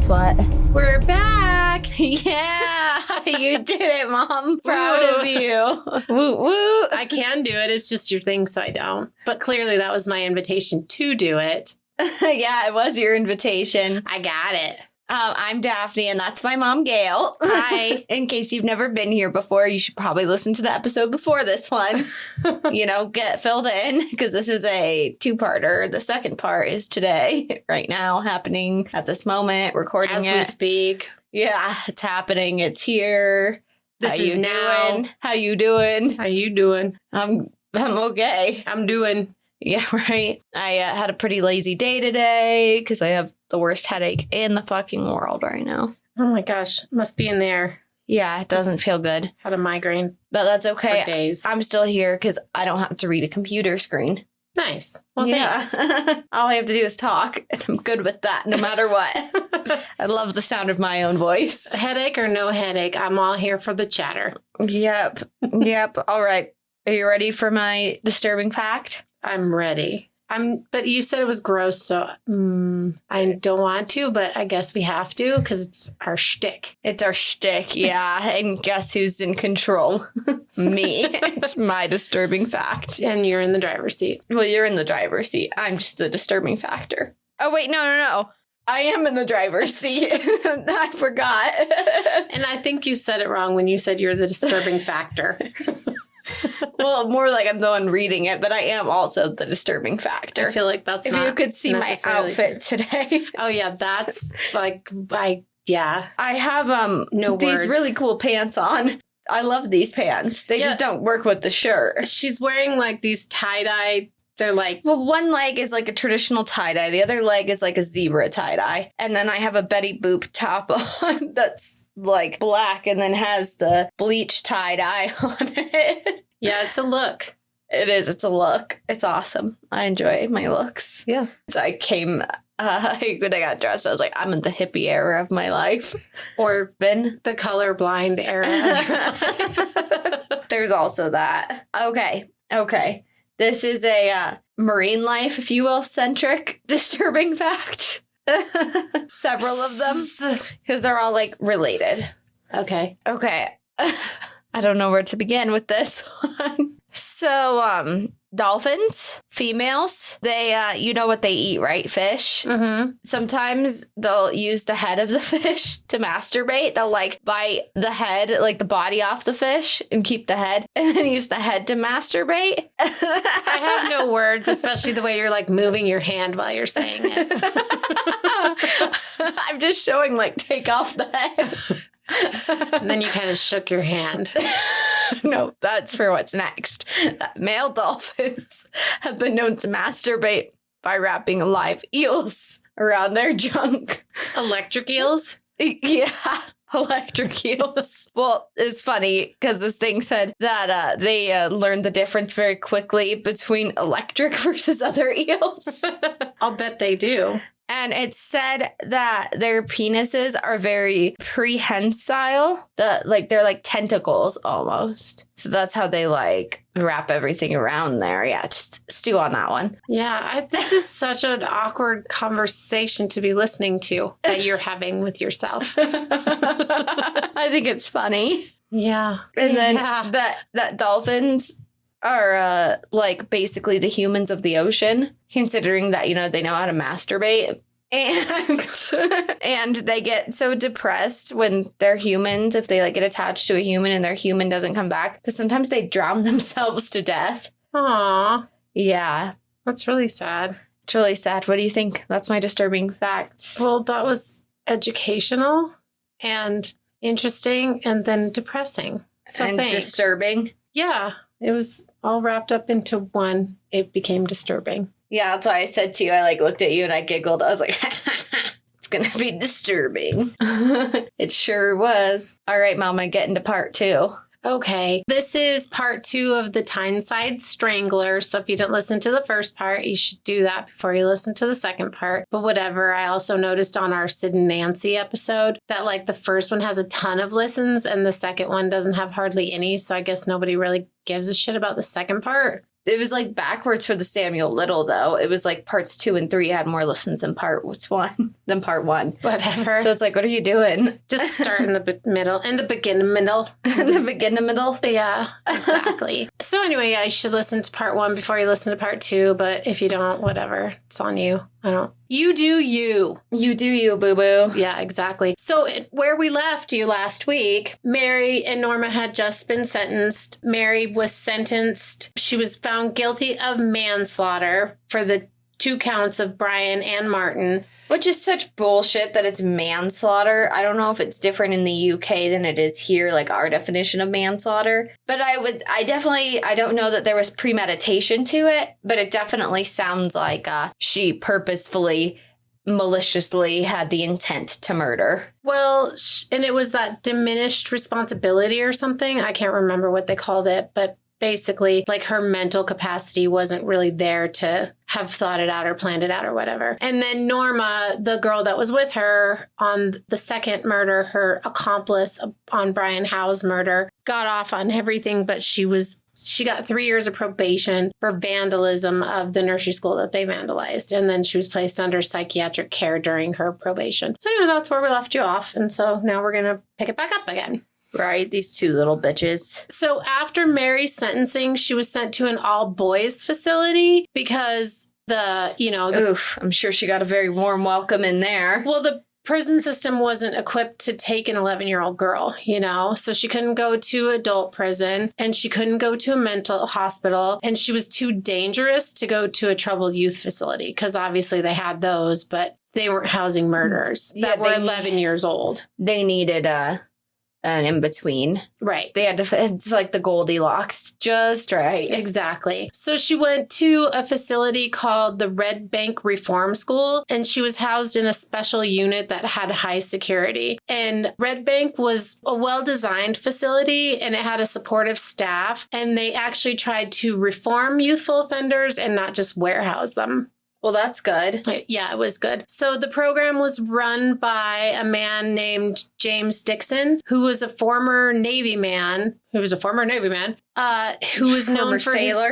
what? We're back. Yeah, you did it, Mom. Proud of you. Woo woo. I can do it. It's just your thing, so I don't. But clearly that was my invitation to do it. Yeah, it was your invitation. I got it. I'm Daphne, and that's my mom, Gayle. Hi. In case you've never been here before, you should probably listen to the episode before this one. Get filled in, because this is a two-parter. The second part is today, right now, happening at this moment, recording As we speak. Yeah, it's happening. It's here. This How is you now. doing? How you doing? How you doing? I'm okay. I'm doing. Yeah, right. I had a pretty lazy day today because I have the worst headache in the fucking world right now. Oh my gosh. Must be in there. Yeah, it doesn't feel good. Had a migraine But that's okay. for days. I'm still here because I don't have to read a computer screen. Nice. Well, thanks. All I have to do is talk, and I'm good with that no matter what. I love the sound of my own voice. Headache or no headache, I'm all here for the chatter. Yep. All right. Are you ready for my disturbing fact? I'm ready. But you said it was gross, so I don't want to, but I guess we have to because it's our shtick. It's our shtick, yeah. And guess who's in control? Me. It's my disturbing fact. And you're in the driver's seat. Well, you're in the driver's seat. I'm just the disturbing factor. Oh, wait, no. I am in the driver's seat. I forgot. And I think you said it wrong when you said you're the disturbing factor. Well, more like I'm the one reading it, but I am also the disturbing factor. I feel like that's if not you could see my outfit today. Oh, yeah, that's like, I have no these words. really cool pants on. I love these pants. They just don't work with the shirt. She's wearing like these tie-dye. They're like, well, one leg is like a traditional tie-dye. The other leg is like a zebra tie-dye. And then I have a Betty Boop top on that's like black and then has the bleach tie-dye on it. Yeah, it's a look. It is. It's a look. It's awesome. I enjoy my looks. Yeah. So I came, when I got dressed, I was like, I'm in the hippie era of my life. Or been the colorblind era of your life. There's also that. Okay. This is a marine life, if you will, centric disturbing fact. Several of them, because they're all like related. Okay. I don't know where to begin with this one. So, dolphins, females, they, you know what they eat, right? Fish. Mm-hmm. Sometimes they'll use the head of the fish to masturbate. They'll like bite the head, like the body off the fish and keep the head and then use the head to masturbate. I have no words, especially the way you're like moving your hand while you're saying it. I'm just showing like take off the head. And then you kind of shook your hand. No, that's for what's next. Male dolphins have been known to masturbate by wrapping live eels around their junk. Electric eels? Yeah, electric eels. Well, it's funny because this thing said that they learned the difference very quickly between electric versus other eels. I'll bet they do. And it said that their penises are very prehensile. They're like tentacles almost. So that's how they like wrap everything around there. Yeah, just stew on that one. Yeah, this is such an awkward conversation to be listening to that you're having with yourself. I think it's funny. Yeah. And then that dolphins are like basically the humans of the ocean, considering that, they know how to masturbate. And they get so depressed when they're humans, if they like get attached to a human and their human doesn't come back, that sometimes they drown themselves to death. Aw. Yeah. That's really sad. It's really sad. What do you think? That's my disturbing facts. Well, that was educational and interesting and then depressing. So and thanks. Disturbing. Yeah. It was all wrapped up into one. It became disturbing. Yeah, that's why I said to you, I like looked at you and I giggled. I was like, it's going to be disturbing. It sure was. All right, Mama, get into part 2. Okay, this is part 2 of the Tyneside Strangler. So if you didn't listen to the first part, you should do that before you listen to the second part. But whatever, I also noticed on our Sid and Nancy episode that like the first one has a ton of listens and the second one doesn't have hardly any. So I guess nobody really gives a shit about the second part. It was like backwards for the Samuel Little, though. It was like parts 2 and 3 had more listens than part 1 than part 1. Whatever. So it's like, what are you doing? Just start in the middle. In the beginning middle. The beginning middle. Yeah, exactly. So anyway, yeah, you should listen to part 1 before you listen to part 2. But if you don't, whatever. It's on you. You do you. You do you, boo-boo. Yeah, exactly. So where we left you last week, Mary and Norma had just been sentenced. Mary was sentenced. She was found guilty of manslaughter for the 2 counts of Brian and Martin. Which is such bullshit that it's manslaughter. I don't know if it's different in the UK than it is here, like our definition of manslaughter. But I don't know that there was premeditation to it, but it definitely sounds like she purposefully, maliciously had the intent to murder. Well, and it was that diminished responsibility or something. I can't remember what they called it, but basically, like, her mental capacity wasn't really there to have thought it out or planned it out or whatever. And then Norma, the girl that was with her on the second murder, her accomplice on Brian Howe's murder, got off on everything, but she got 3 years of probation for vandalism of the nursery school that they vandalized. And then she was placed under psychiatric care during her probation. So anyway, that's where we left you off. And so now we're going to pick it back up again. Right, these 2 little bitches. So after Mary's sentencing, she was sent to an all-boys facility because Oof, I'm sure she got a very warm welcome in there. Well, the prison system wasn't equipped to take an 11-year-old girl, so she couldn't go to adult prison and she couldn't go to a mental hospital, and she was too dangerous to go to a troubled youth facility because obviously they had those, but they weren't housing murderers that were 11 years old. They needed an in-between. Right. They had to, it's like the Goldilocks, just right. Exactly. So she went to a facility called the Red Bank Reform School, and she was housed in a special unit that had high security. And Red Bank was a well-designed facility, and it had a supportive staff, and they actually tried to reform youthful offenders and not just warehouse them. Well, that's good. Yeah, it was good. So the program was run by a man named James Dixon, who was a former Navy man, who was known for sailor.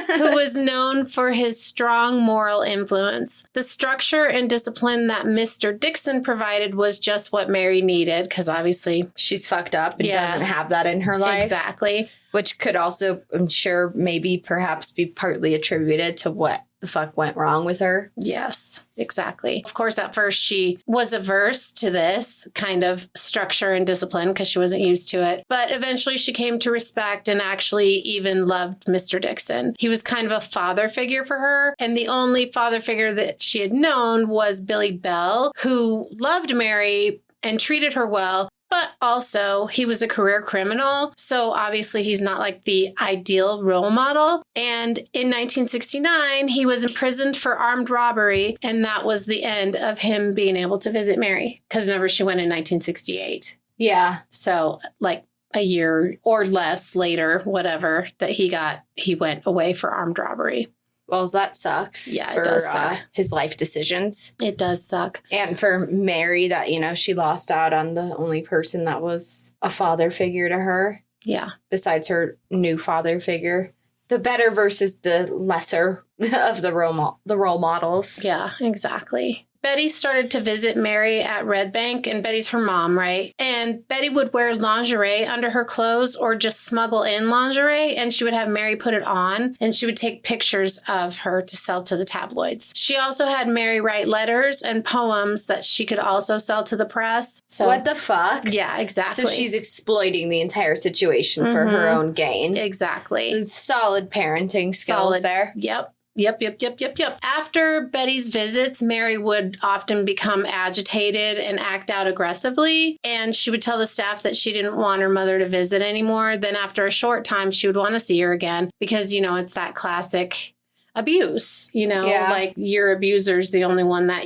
Who was known for his strong moral influence. The structure and discipline that Mr. Dixon provided was just what Mary needed, because obviously she's fucked up and doesn't have that in her life. Exactly. Which could also, I'm sure, perhaps be partly attributed to what the fuck went wrong with her. Yes, exactly. Of course, at first she was averse to this kind of structure and discipline because she wasn't used to it. But eventually she came to respect and actually even loved Mr. Dixon. He was kind of a father figure for her. And the only father figure that she had known was Billy Bell, who loved Mary and treated her well. But also, he was a career criminal, so obviously he's not like the ideal role model. And in 1969, he was imprisoned for armed robbery, and that was the end of him being able to visit Mary, because remember, she went in 1968. Yeah. So, like a year or less later, whatever, that he went away for armed robbery. Well, that sucks. Yeah, it does suck. His life decisions. It does suck. And for Mary, that, she lost out on the only person that was a father figure to her. Yeah. Besides her new father figure. The better versus the lesser of the role models. Yeah, exactly. Betty started to visit Mary at Red Bank, and Betty's her mom, right? And Betty would wear lingerie under her clothes or just smuggle in lingerie, and she would have Mary put it on, and she would take pictures of her to sell to the tabloids. She also had Mary write letters and poems that she could also sell to the press. So, what the fuck? Yeah, exactly. So she's exploiting the entire situation for her own gain. Exactly. Solid parenting skills there. Yep. After Betty's visits, Mary would often become agitated and act out aggressively, and she would tell the staff that she didn't want her mother to visit anymore. Then after a short time, she would want to see her again because, it's that classic abuse, like your abuser's the only one that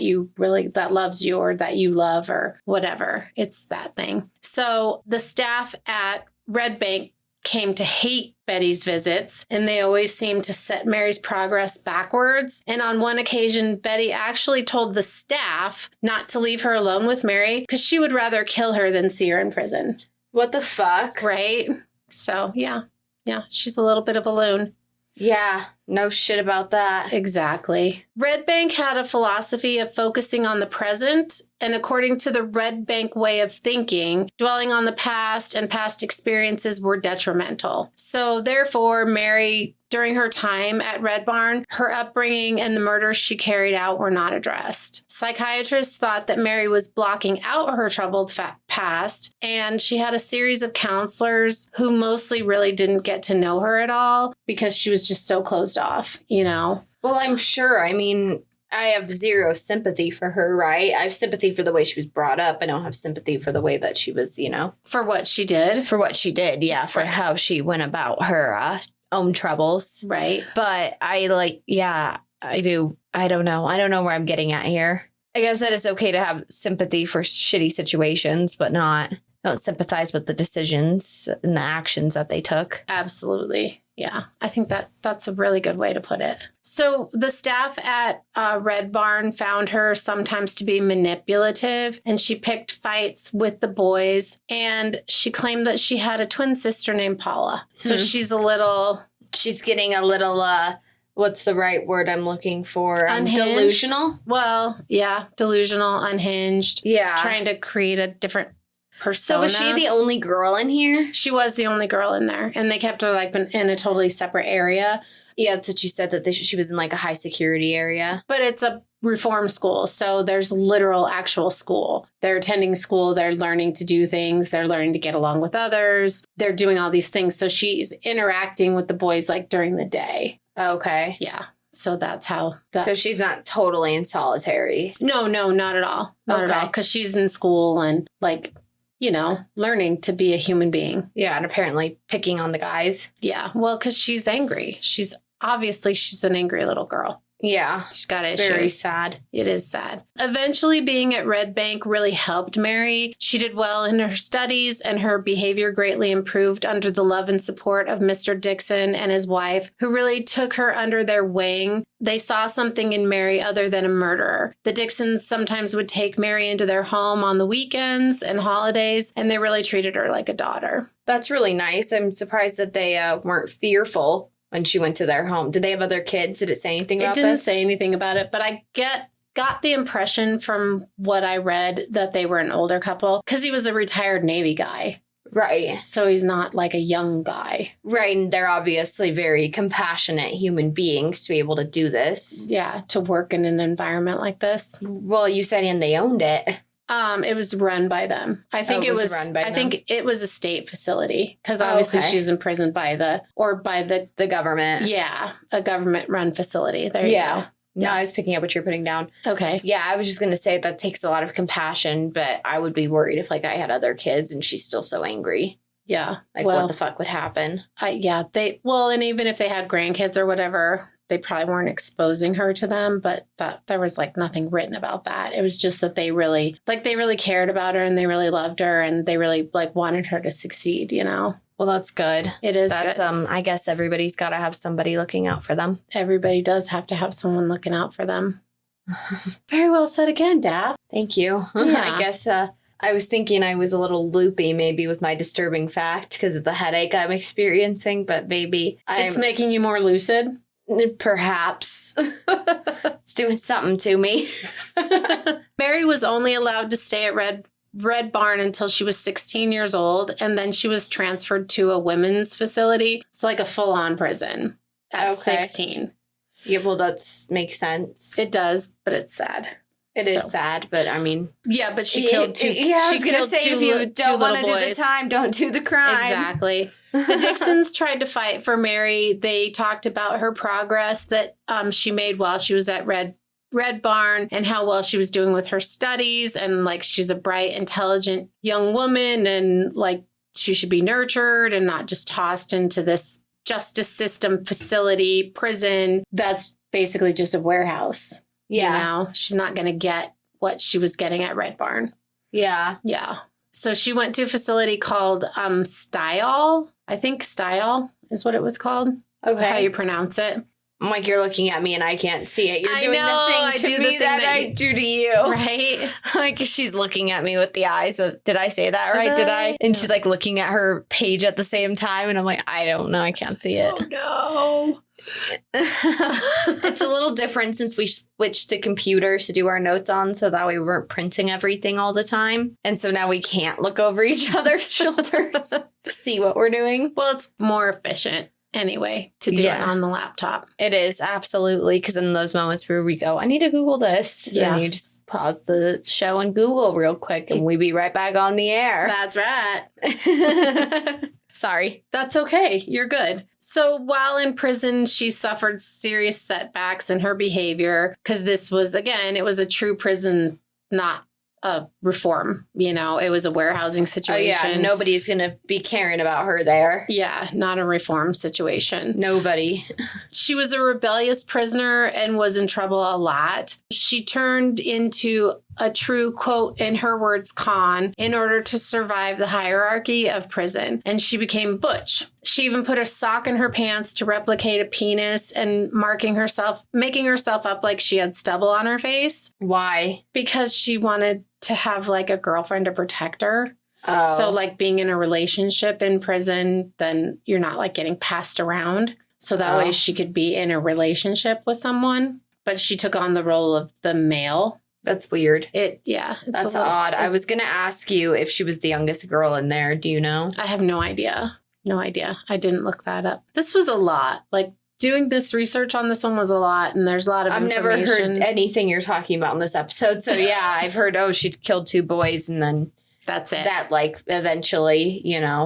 that loves you or that you love or whatever. It's that thing. So the staff at Red Bank came to hate Betty's visits, and they always seemed to set Mary's progress backwards. And on one occasion, Betty actually told the staff not to leave her alone with Mary because she would rather kill her than see her in prison. What the fuck? Right? So, yeah, she's a little bit of a loon. Yeah, no shit about that. Exactly. Red Bank had a philosophy of focusing on the present, and according to the Red Bank way of thinking, dwelling on the past and past experiences were detrimental. So therefore, Mary, during her time at Red Barn, her upbringing and the murders she carried out were not addressed. Psychiatrists thought that Mary was blocking out her troubled past, and she had a series of counselors who mostly really didn't get to know her at all because she was just so closed off, you know? Well, I'm sure. I mean, I have zero sympathy for her, right? I have sympathy for the way she was brought up. I don't have sympathy for the way that she was, you know. For what she did. For what she did, yeah. For how she went about her own troubles. Right. But I do. I don't know. I don't know where I'm getting at here. I guess that it's okay to have sympathy for shitty situations, but don't sympathize with the decisions and the actions that they took. Absolutely. Yeah, I think that's a really good way to put it. So the staff at Red Barn found her sometimes to be manipulative, and she picked fights with the boys, and she claimed that she had a twin sister named Paula. So she's getting a little, what's the right word I'm looking for? Delusional? Well, yeah, delusional, unhinged. Yeah. Trying to create a different persona. So was she the only girl in here? She was the only girl in there, and they kept her like in a totally separate area. Yeah, that's what you said, that she was in like a high security area. But it's a reform school, so there's literal actual school. They're attending school, they're learning to do things, they're learning to get along with others, they're doing all these things. So she's interacting with the boys like during the day. Okay. Yeah. So that's how So she's not totally in solitary. No, not at all. Not at all. Because she's in school and like, you know, learning to be a human being. Yeah, and apparently picking on the guys. Yeah. Well, because she's angry. She's an angry little girl. Yeah. She's got issues. It's very sad. It is sad. Eventually, being at Red Bank really helped Mary. She did well in her studies, and her behavior greatly improved under the love and support of Mr. Dixon and his wife, who really took her under their wing. They saw something in Mary other than a murderer. The Dixons sometimes would take Mary into their home on the weekends and holidays, and they really treated her like a daughter. That's really nice. I'm surprised that they weren't fearful when she went to their home. Did they have other kids? Did it say anything about this? It didn't say anything about it, but I got the impression from what I read that they were an older couple because he was a retired Navy guy. Right. So he's not like a young guy. Right. And they're obviously very compassionate human beings to be able to do this. Yeah. To work in an environment like this. Well, you said and they owned it. It was run by them. I think it was run by them. I think it was a state facility because obviously she's imprisoned by the government. Yeah. A government run facility. There you go. No, I was picking up what you're putting down. Okay. Yeah, I was just going to say that takes a lot of compassion, but I would be worried if like I had other kids and she's still so angry. Yeah. Like what the fuck would happen? And even if they had grandkids or whatever, they probably weren't exposing her to them, but there was like nothing written about that. It was just that they really cared about her and they really loved her and they really like wanted her to succeed, you know? Well, that's good. It is good. I guess everybody's got to have somebody looking out for them. Everybody does have to have someone looking out for them. Very well said again, Dav. Thank you. Yeah. I guess I was thinking I was a little loopy maybe with my disturbing fact because of the headache I'm experiencing, but maybe it's making you more lucid. Perhaps. It's doing something to me. Mary was only allowed to stay at Red Barn until she was 16 years old, and then she was transferred to a women's facility. It's like a full-on prison at 16. Yeah, well, that makes sense. It does, but it's sad. It is sad, but I mean... Yeah, but she killed two... Yeah, I was going to say, if you don't want to do the time, don't do the crime. Exactly. The Dixons tried to fight for Mary. They talked about her progress that she made while she was at Red Barn and how well she was doing with her studies. And like, she's a bright, intelligent young woman and like, she should be nurtured and not just tossed into this justice system facility, prison. That's basically just a warehouse. Yeah. You know, she's not going to get what she was getting at Red Barn. Yeah. Yeah. So she went to a facility called Style. I think Style is what it was called. Okay. How you pronounce it. I'm like, you're looking at me and I can't see it. You're I doing know, I the thing do to the me thing that that I you- do to you. Right? Like she's looking at me with the eyes of, did I say that Did right? Did I? I? And Yeah. she's like looking at her page at the same time. And I'm like, I don't know. I can't see it. Oh, It's a little different since we switched to computers to do our notes on. So that way we weren't printing everything all the time. And so now we can't look over each other's shoulders to see what we're doing. Well, it's more efficient anyway to do it Yeah. on the laptop. It is, absolutely. Because in those moments where we go, I need to Google this. Yeah. And you just pause the show and Google real quick and we be right back on the air. That's right. Sorry. That's okay. You're good. So while in prison, she suffered serious setbacks in her behavior because this was, again, it was a true prison, not a reform. You know, it was a warehousing situation. Oh, yeah. Nobody's going to be caring about her there. Yeah, not a reform situation. Nobody. She was a rebellious prisoner and was in trouble a lot. She turned into a true, quote, in her words, con, in order to survive the hierarchy of prison. And she became butch. She even put a sock in her pants to replicate a penis and making herself up like she had stubble on her face Why? because she wanted to have like a girlfriend to protect her. Oh. So like being in a relationship in prison, then you're not like getting passed around. So that Oh. way she could be in a relationship with someone. But she took on the role of the male. That's weird. It's That's a little- odd. I was going to ask you if she was the youngest girl in there. Do you know? I have no idea. No idea. I didn't look that up. This was a lot. Like doing this research on this one was a lot. And there's a lot of I've never information. heard anything you're talking about in this episode. So yeah, I've heard, she killed 2 boys and then That's it. that like eventually,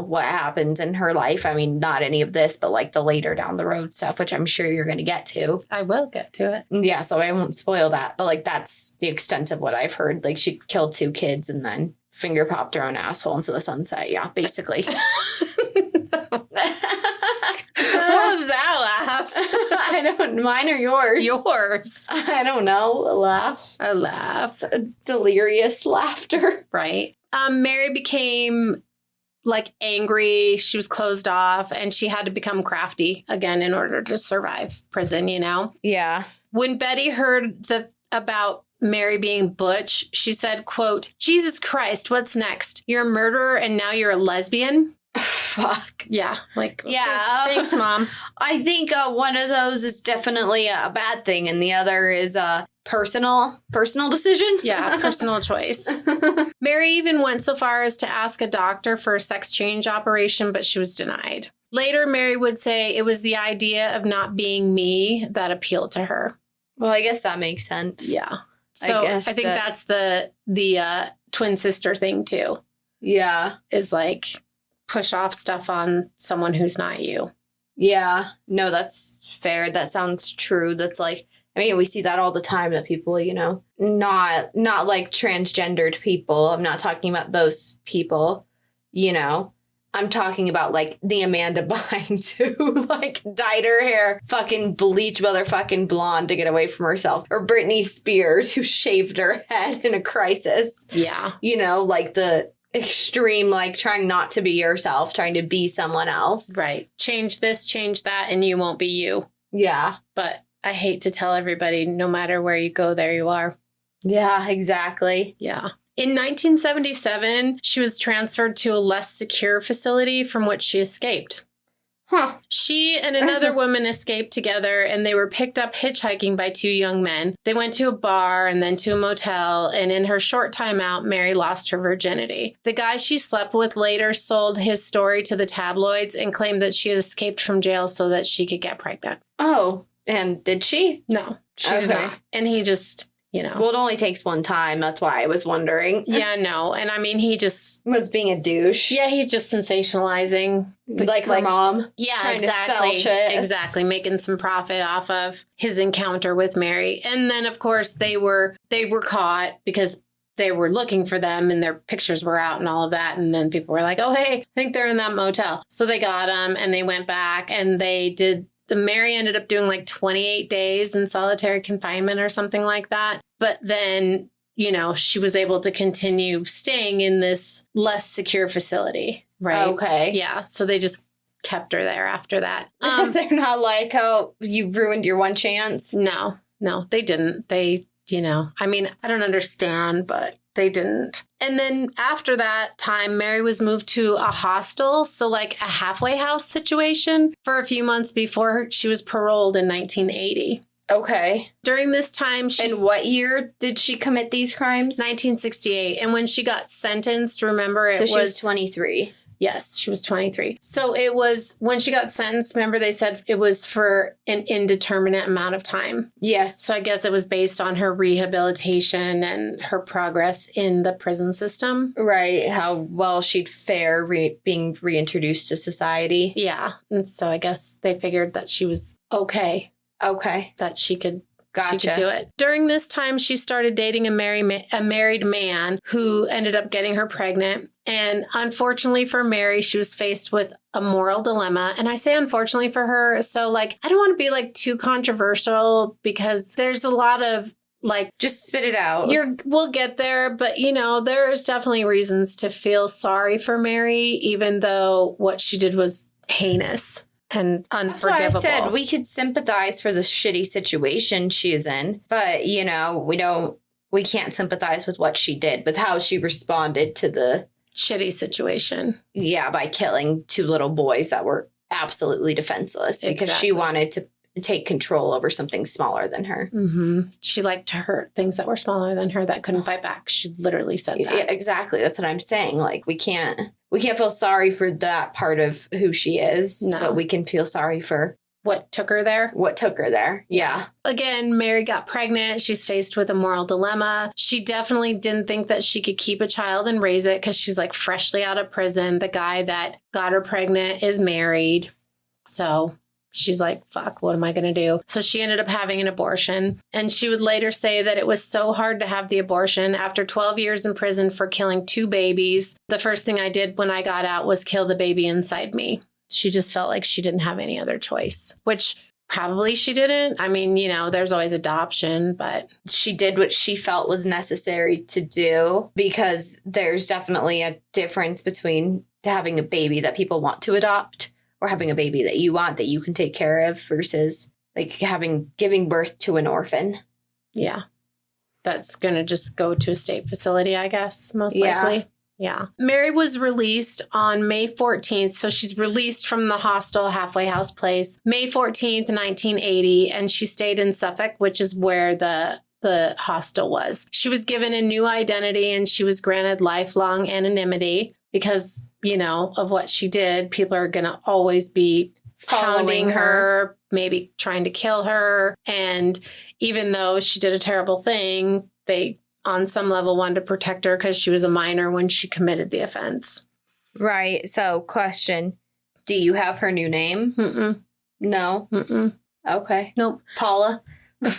what happens in her life. I mean, not any of this, but like the later down the road stuff, which I'm sure you're going to get to. I will get to it. Yeah, so I won't spoil that. But like that's the extent of what I've heard. Like she killed 2 kids and then finger popped her own asshole into the sunset. Yeah, basically. What was that laugh? I don't. Mine or yours? Yours. I don't know. A laugh. A laugh. Delirious laughter. Right. Mary became like angry. She was closed off and she had to become crafty again in order to survive prison, Yeah. When Betty heard about Mary being butch, she said, quote, "Jesus Christ, what's next? You're a murderer and now you're a lesbian?" Fuck. Yeah. Like, Yeah. okay, thanks, Mom. I think one of those is definitely a bad thing, and the other is a personal decision. Yeah, personal choice. Mary even went so far as to ask a doctor for a sex change operation, but she was denied. Later, Mary would say it was the idea of not being me that appealed to her. Well, I guess that makes sense. Yeah. So I think that's the twin sister thing too, Yeah. is like push off stuff on someone who's not you. Yeah. No, that's fair. That sounds true. That's like, I mean, we see that all the time that people, not like transgendered people. I'm not talking about those people, I'm talking about like the Amanda Bynes who like dyed her hair fucking bleach motherfucking blonde to get away from herself. Or Britney Spears who shaved her head in a crisis. Yeah. Like the extreme, like trying not to be yourself, trying to be someone else. Right. Change this, change that, and you won't be you. Yeah. But I hate to tell everybody, no matter where you go, there you are. Yeah, exactly. Yeah. In 1977, she was transferred to a less secure facility from which she escaped. Huh. She and another woman escaped together and they were picked up hitchhiking by 2 young men. They went to a bar and then to a motel, and in her short time out, Mary lost her virginity. The guy she slept with later sold his story to the tabloids and claimed that she had escaped from jail so that she could get pregnant. Oh, and did she? No, she did Okay. not. And he just, Well, it only takes one time. That's why I was wondering. yeah, no. And I mean, he just, Was being a douche. yeah, he's just sensationalizing. Like her mom. Yeah, Trying to exactly. sell shit. Exactly. Making some profit off of his encounter with Mary. And then, of course, they were caught because they were looking for them and their pictures were out and all of that. And then people were like, oh, hey, I think they're in that motel. So they got them and they went back and Mary ended up doing like 28 days in solitary confinement or something like that. But then, she was able to continue staying in this less secure facility. Right. Okay. Yeah. So they just kept her there after that. They're not like, oh, you ruined your one chance. No, they didn't. They, I mean, I don't understand, but they didn't. And then after that time, Mary was moved to a hostel. So like a halfway house situation for a few months before she was paroled in 1980. Okay. During this time, And what year did she commit these crimes? 1968. And when she got sentenced, remember, she was 23. Yes, she was 23. So it was when she got sentenced, remember they said it was for an indeterminate amount of time. Yes. So I guess it was based on her rehabilitation and her progress in the prison system. Right. How well she'd fare being reintroduced to society. Yeah. And so I guess they figured that she was okay. Okay. That she could Gotcha. She could do it. During this time, she started dating a married man who ended up getting her pregnant. And unfortunately for Mary, she was faced with a moral dilemma. And I say unfortunately for her. So like, I don't want to be like too controversial because there's a lot of like, just spit it out. We'll get there. But, there's definitely reasons to feel sorry for Mary, even though what she did was heinous and unforgivable. That's why I said we could sympathize for the shitty situation she is in, but we can't sympathize with what she did, with how she responded to the shitty situation. Yeah, by killing two little boys that were absolutely defenseless because she wanted to take control over something smaller than her. Mm-hmm. She liked to hurt things that were smaller than her that couldn't fight back. She literally said that. Yeah, exactly. That's what I'm saying. Like we can't feel sorry for that part of who she is, but we can feel sorry for what took her there. Yeah. Again, Mary got pregnant. She's faced with a moral dilemma. She definitely didn't think that she could keep a child and raise it because she's like freshly out of prison. The guy that got her pregnant is married. So she's like, fuck, what am I going to do? So she ended up having an abortion. And she would later say that it was so hard to have the abortion. After 12 years in prison for killing 2 babies, the first thing I did when I got out was kill the baby inside me. She just felt like she didn't have any other choice, which probably she didn't. I mean, there's always adoption, but she did what she felt was necessary to do because there's definitely a difference between having a baby that people want to adopt or having a baby that you want that you can take care of versus like giving birth to an orphan. Yeah. That's going to just go to a state facility, I guess, most likely. Yeah. Mary was released on May 14th. So she's released from the hostel halfway house place, May 14th, 1980. And she stayed in Suffolk, which is where the hostel was. She was given a new identity and she was granted lifelong anonymity because, of what she did. People are going to always be hounding her, maybe trying to kill her. And even though she did a terrible thing, they on some level wanted to protect her because she was a minor when she committed the offense. Right. So question, do you have her new name? Mm-mm. No? Mm-mm. Okay. Nope. Paula?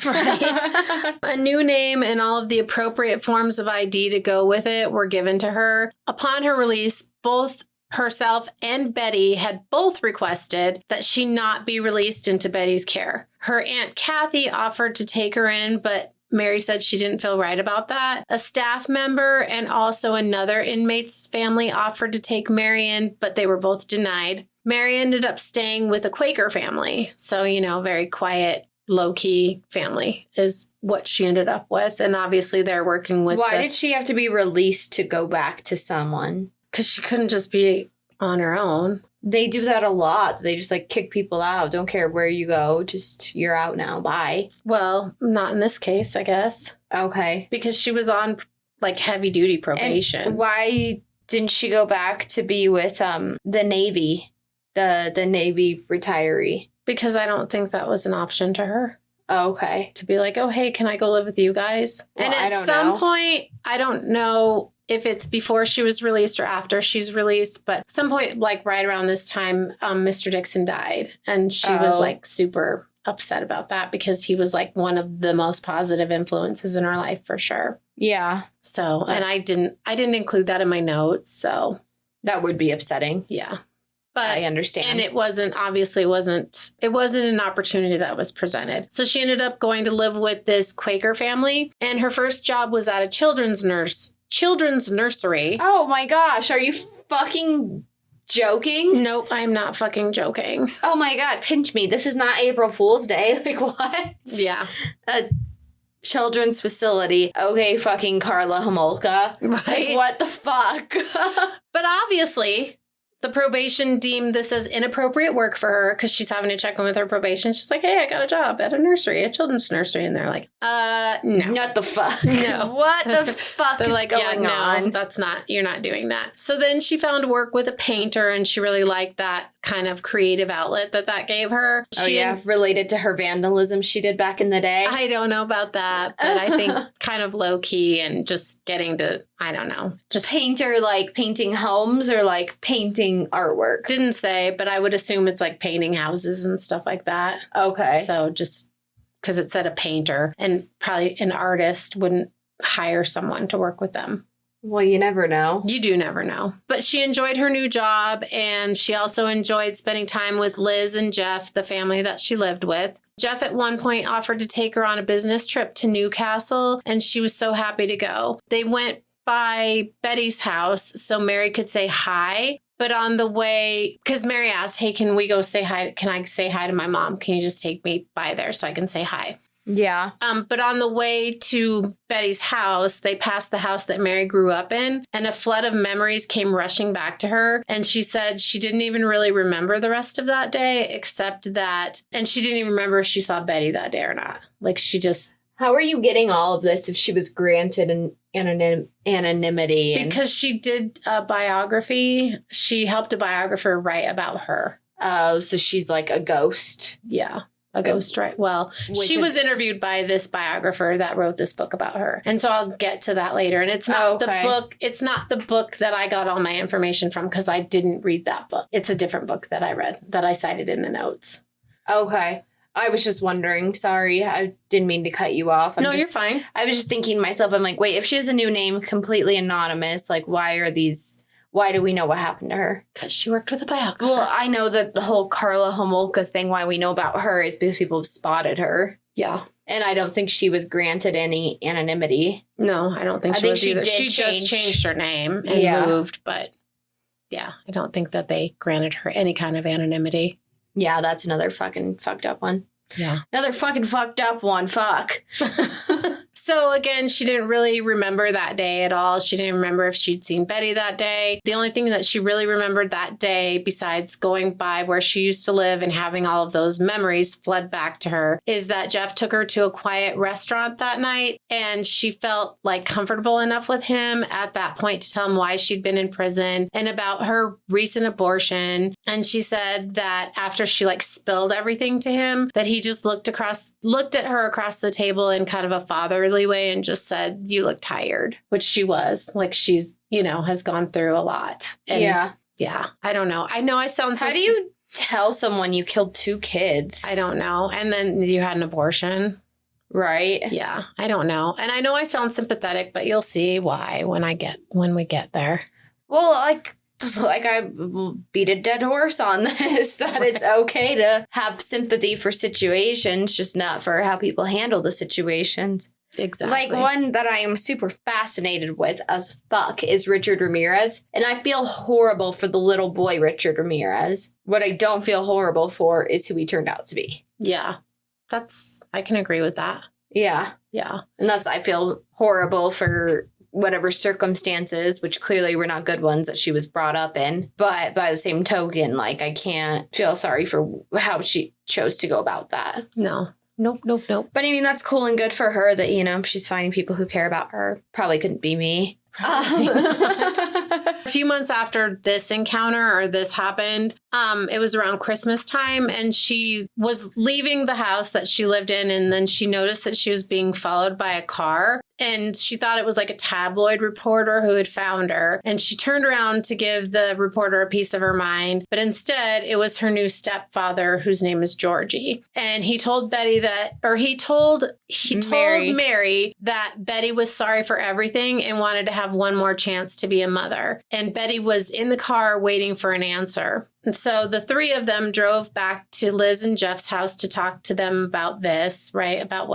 Right. A new name and all of the appropriate forms of ID to go with it were given to her. Upon her release, both herself and Betty had both requested that she not be released into Betty's care. Her Aunt Kathy offered to take her in, but Mary said she didn't feel right about that. A staff member and also another inmate's family offered to take Mary in, but they were both denied. Mary ended up staying with a Quaker family. So, very quiet, low-key family is what she ended up with. And obviously they're working with Why did she have to be released to go back to someone? Because she couldn't just be on her own. They do that a lot. They just kick people out. Don't care where you go. Just you're out now. Bye. Well, not in this case, I guess. Okay. Because she was on heavy duty probation. And why didn't she go back to be with the Navy, the Navy retiree? Because I don't think that was an option to her. Okay. To be like, oh, hey, can I go live with you guys? Well, and at some point, I don't know if it's before she was released or after she's released, but some point, right around this time, Mr. Dixon died. And she was super upset about that because he was one of the most positive influences in her life for sure. Yeah. So, and I didn't include that in my notes. So that would be upsetting. Yeah. But I understand. And it wasn't an opportunity that was presented. So she ended up going to live with this Quaker family. And her first job was at a children's nursery. Oh my gosh. Are you fucking joking? Nope, I'm not fucking joking. Oh my God, pinch me. This is not April Fool's Day. Like, what? Yeah. A children's facility. Okay, fucking Carla Homolka. Right. Like, what the fuck? But obviously, the probation deemed this as inappropriate work for her because she's having to check in with her probation. She's like, hey, I got a job at a nursery, a children's nursery. And they're like, no. Not the fuck. No. What the fuck They're is like, going on? That's not, you're not doing that. So then she found work with a painter and she really liked that kind of creative outlet that gave her. Related to her vandalism she did back in the day. I don't know about that, but I think kind of low key and just getting to, I don't know. Just painter, like painting homes or like painting artwork? Didn't say, but I would assume it's like painting houses and stuff like that. Okay. So just because it said a painter and probably an artist wouldn't hire someone to work with them. Well, you never know. You do never know. But she enjoyed her new job and she also enjoyed spending time with Liz and Jeff, the family that she lived with. Jeff at one point offered to take her on a business trip to Newcastle and she was so happy to go. They went by Betty's house so Mary could say hi. But on the way, because Mary asked, hey, can we go say hi? Can I say hi to my mom? Can you just take me by there so I can say hi? Yeah. But on the way to Betty's house, they passed the house that Mary grew up in, and a flood of memories came rushing back to her. And she said she didn't even really remember the rest of that day, except that, and she didn't even remember if she saw Betty that day or not. Like, she just... How are you getting all of this if she was granted an anonymity? Because she did a biography. She helped a biographer write about her. Oh, so she's like a ghost. Yeah. A ghost, right? Well, she was interviewed by this biographer that wrote this book about her. And so I'll get to that later. And it's not the book. It's not the book that I got all my information from because I didn't read that book. It's a different book that I read that I cited in the notes. Okay. I was just wondering. Sorry, I didn't mean to cut you off. You're fine. I was just thinking to myself, I'm like, wait, if she has a new name, completely anonymous, like, why do we know what happened to her? Because she worked with a biographer. Well, I know that the whole Carla Homolka thing, why we know about her is because people have spotted her. Yeah. And I don't think she was granted any anonymity. No, I don't think she was either. She just changed her name and moved, but yeah, I don't think that they granted her any kind of anonymity. Yeah, that's another fucking fucked up one. Yeah. Another fucking fucked up one. Fuck. So again, she didn't really remember that day at all. She didn't remember if she'd seen Betty that day. The only thing that she really remembered that day, besides going by where she used to live and having all of those memories flood back to her, is that Jeff took her to a quiet restaurant that night and she felt like comfortable enough with him at that point to tell him why she'd been in prison and about her recent abortion. And she said that after she like spilled everything to him, that he just looked at her across the table in kind of a fatherly way and just said, you look tired, which she was. Like, she's, has gone through a lot. And yeah. I don't know. I know I sound so... How do you tell someone you killed 2 kids? I don't know. And then you had an abortion. Right. Yeah. I don't know. And I know I sound sympathetic, but you'll see why when we get there. Well, like I beat a dead horse on this, that it's okay to have sympathy for situations, just not for how people handle the situations. Exactly. Like, one that I am super fascinated with as fuck is Richard Ramirez. And I feel horrible for the little boy, Richard Ramirez. What I don't feel horrible for is who he turned out to be. Yeah. I can agree with that. Yeah. Yeah. And I feel horrible for whatever circumstances, which clearly were not good ones that she was brought up in. But by the same token, like, I can't feel sorry for how she chose to go about that. No. Nope. But I mean, that's cool and good for her that, she's finding people who care about her. Probably couldn't be me. A few months after this encounter or this happened, it was around Christmas time and she was leaving the house that she lived in and then she noticed that she was being followed by a car and she thought it was like a tabloid reporter who had found her and she turned around to give the reporter a piece of her mind, but instead it was her new stepfather whose name is Georgie. And he told Betty he told Mary that Betty was sorry for everything and wanted to have one more chance to be a mother. And Betty was in the car waiting for an answer. And so the three of them drove back to Liz and Jeff's house to talk to them about this, right? About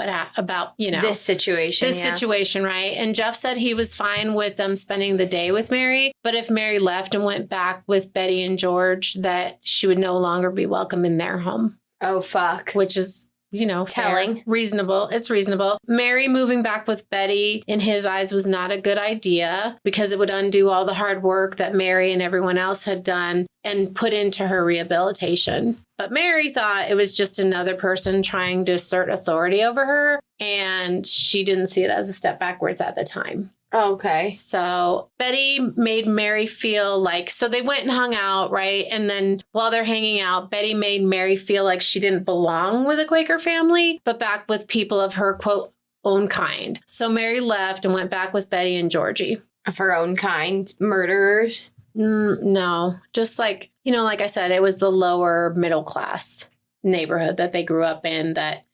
This situation. Situation, right? And Jeff said he was fine with them spending the day with Mary, but if Mary left and went back with Betty and George, that she would no longer be welcome in their home. Oh, fuck. Which is, telling. Fair, reasonable. It's reasonable. Mary moving back with Betty, in his eyes, was not a good idea because it would undo all the hard work that Mary and everyone else had done and put into her rehabilitation. But Mary thought it was just another person trying to assert authority over her, and she didn't see it as a step backwards at the time. Okay. So Betty made Mary feel like, so they went and hung out, right? And then while they're hanging out, Betty made Mary feel like she didn't belong with a Quaker family, but back with people of her, quote, own kind. So Mary left and went back with Betty and Georgie. Of her own kind? Murderers? No, just like, like I said, it was the lower middle class neighborhood that they grew up in that,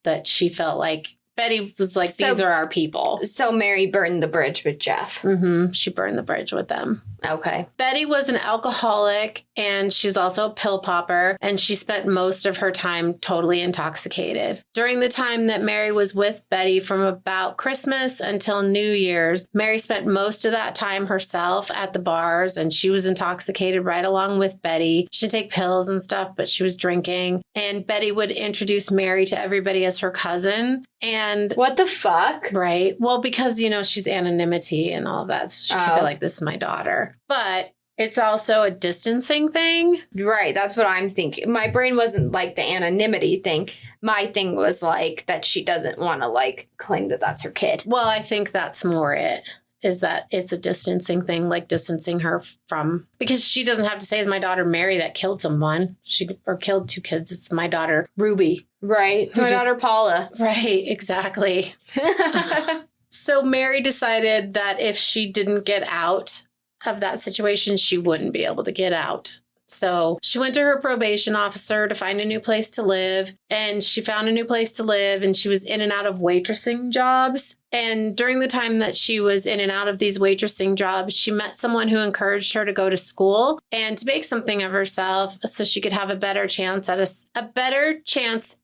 that she felt like Betty was like, these are our people. So Mary burned the bridge with Jeff. Mm-hmm. She burned the bridge with them. Okay. Betty was an alcoholic and she's also a pill popper, and she spent most of her time totally intoxicated. During the time that Mary was with Betty from about Christmas until New Year's, Mary spent most of that time herself at the bars, and she was intoxicated right along with Betty. She'd take pills and stuff, but she was drinking. And Betty would introduce Mary to everybody as her cousin. And what the fuck? Right. Well, because, she's anonymity and all of that. So she could be like, this is my daughter. But it's also a distancing thing. Right. That's what I'm thinking. My brain wasn't like the anonymity thing. My thing was like that she doesn't want to like claim that that's her kid. Well, I think that's more it. Is that it's a distancing thing, like distancing her from, because she doesn't have to say it's my daughter Mary that killed someone. Or killed two kids. It's my daughter Ruby. Right. It's my daughter Paula. Right, exactly. So Mary decided that if she didn't get out of that situation, she wouldn't be able to get out. So she went to her probation officer to find a new place to live, and she found a new place to live, and she was in and out of waitressing jobs. And during the time that she was in and out of these waitressing jobs, she met someone who encouraged her to go to school and to make something of herself so she could have a better chance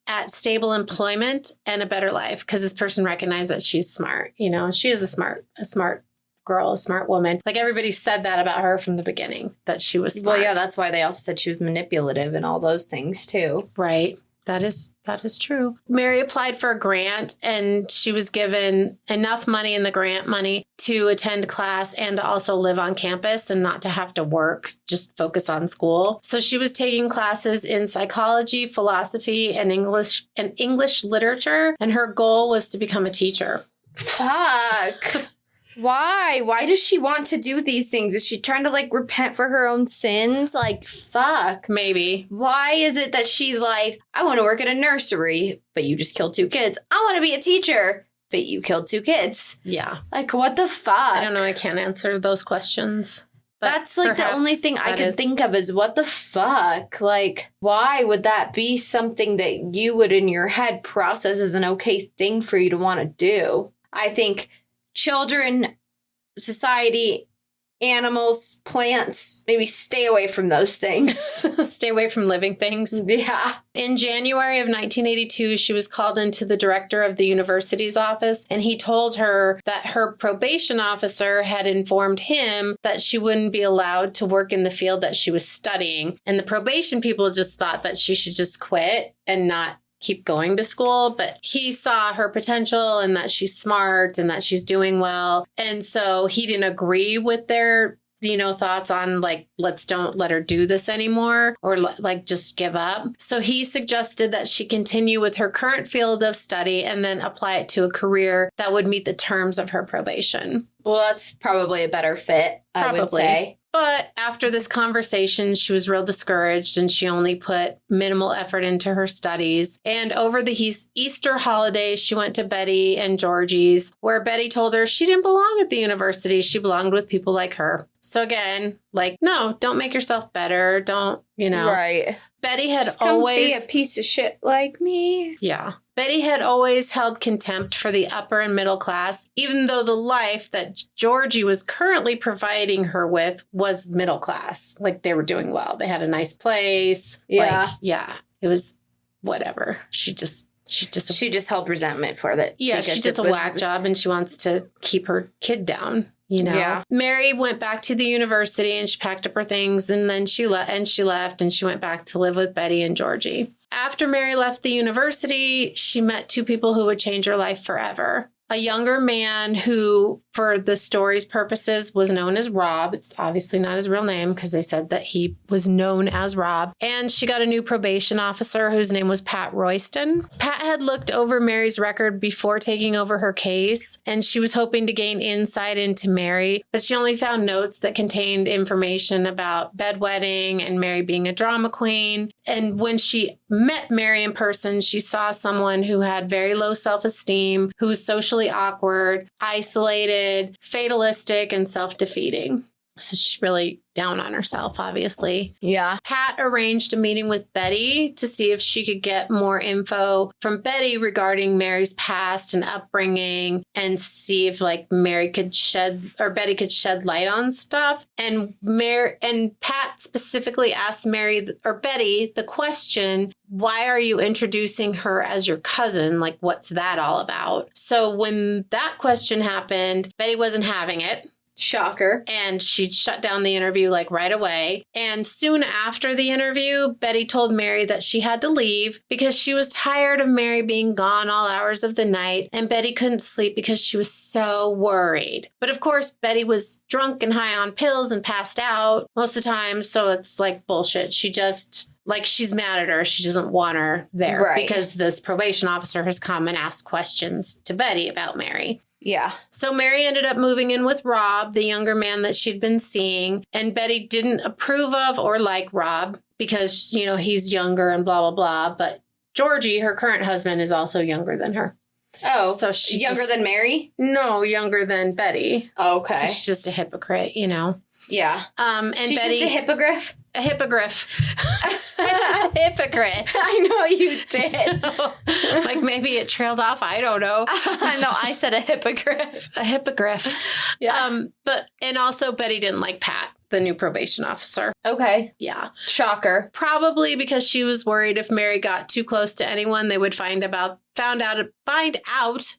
at stable employment and a better life, because this person recognized that she's smart. She is a smart girl, a smart woman. Like everybody said that about her from the beginning, that she was smart. Well, yeah, that's why they also said she was manipulative and all those things too. Right. That is true. Mary applied for a grant, and she was given enough money in the grant money to attend class and to also live on campus and not to have to work, just focus on school. So she was taking classes in psychology, philosophy, and English literature, and her goal was to become a teacher. Fuck. Why? Why does she want to do these things? Is she trying to like repent for her own sins? Like, fuck. Maybe. Why is it that she's like, I want to work at a nursery, but you just killed 2 kids. I want to be a teacher, but you killed 2 kids. Yeah. Like, what the fuck? I don't know. I can't answer those questions. That's like the only thing I could think of is what the fuck? Like, why would that be something that you would in your head process as an okay thing for you to want to do? I think children, society, animals, plants, maybe stay away from those things. Stay away from living things. Yeah. In January of 1982, she was called into the director of the university's office, and he told her that her probation officer had informed him that she wouldn't be allowed to work in the field that she was studying. And the probation people just thought that she should just quit and not keep going to school, but he saw her potential and that she's smart and that she's doing well. And so he didn't agree with their, thoughts on like, don't let her do this anymore, or like just give up. So he suggested that she continue with her current field of study and then apply it to a career that would meet the terms of her probation. Well, that's probably a better fit, I would say. But after this conversation, she was real discouraged and she only put minimal effort into her studies. And over the Easter holidays, she went to Betty and Georgie's, where Betty told her she didn't belong at the university. She belonged with people like her. So again, like, no, don't make yourself better. Don't, Right. Betty had Just come be a piece of shit like me. Yeah. Betty had always held contempt for the upper and middle class, even though the life that Georgie was currently providing her with was middle class. Like, they were doing well. They had a nice place. Yeah. Like, yeah. It was whatever. She just held resentment for that. Yeah, she does a whack job and she wants to keep her kid down. You know, Yeah. Mary went back to the university and she packed up her things and then she left and she went back to live with Betty and Georgie. After Mary left the university, she met two people who would change her life forever. A younger man who, for the story's purposes, was known as Rob. It's obviously not his real name because they said that he was known as Rob. And she got a new probation officer whose name was Pat Royston. Pat had looked over Mary's record before taking over her case, and she was hoping to gain insight into Mary, but she only found notes that contained information about bedwetting and Mary being a drama queen. And when she met Mary in person, she saw someone who had very low self-esteem, who was socially awkward, isolated, fatalistic, and self-defeating. So she's really down on herself, obviously. Yeah. Pat arranged a meeting with Betty to see if she could get more info from Betty regarding Mary's past and upbringing and see if Betty could shed light on stuff. And Pat specifically asked Betty the question, why are you introducing her as your cousin? Like, what's that all about? So when that question happened, Betty wasn't having it. Shocker. And she shut down the interview right away. And soon after the interview, Betty told Mary that she had to leave because she was tired of Mary being gone all hours of the night. And Betty couldn't sleep because she was so worried. But of course, Betty was drunk and high on pills and passed out most of the time. So it's bullshit. She just... she's mad at her. She doesn't want her there. Right. Because this probation officer has come and asked questions to Betty about Mary. Yeah. So Mary ended up moving in with Rob, the younger man that she'd been seeing. And Betty didn't approve of or like Rob because, he's younger and blah, blah, blah. But Georgie, her current husband, is also younger than her. Oh, so she's younger than Mary? No, younger than Betty. Okay. So she's just a hypocrite, Yeah. And she's Betty, just a hippogriff? A hippogriff. I said hypocrite. I know you did. Maybe it trailed off. I don't know. I know. I said a hippogriff. A hippogriff. Yeah. And also Betty didn't like Pat, the new probation officer. Okay. Yeah. Shocker. Probably because she was worried if Mary got too close to anyone, they would find out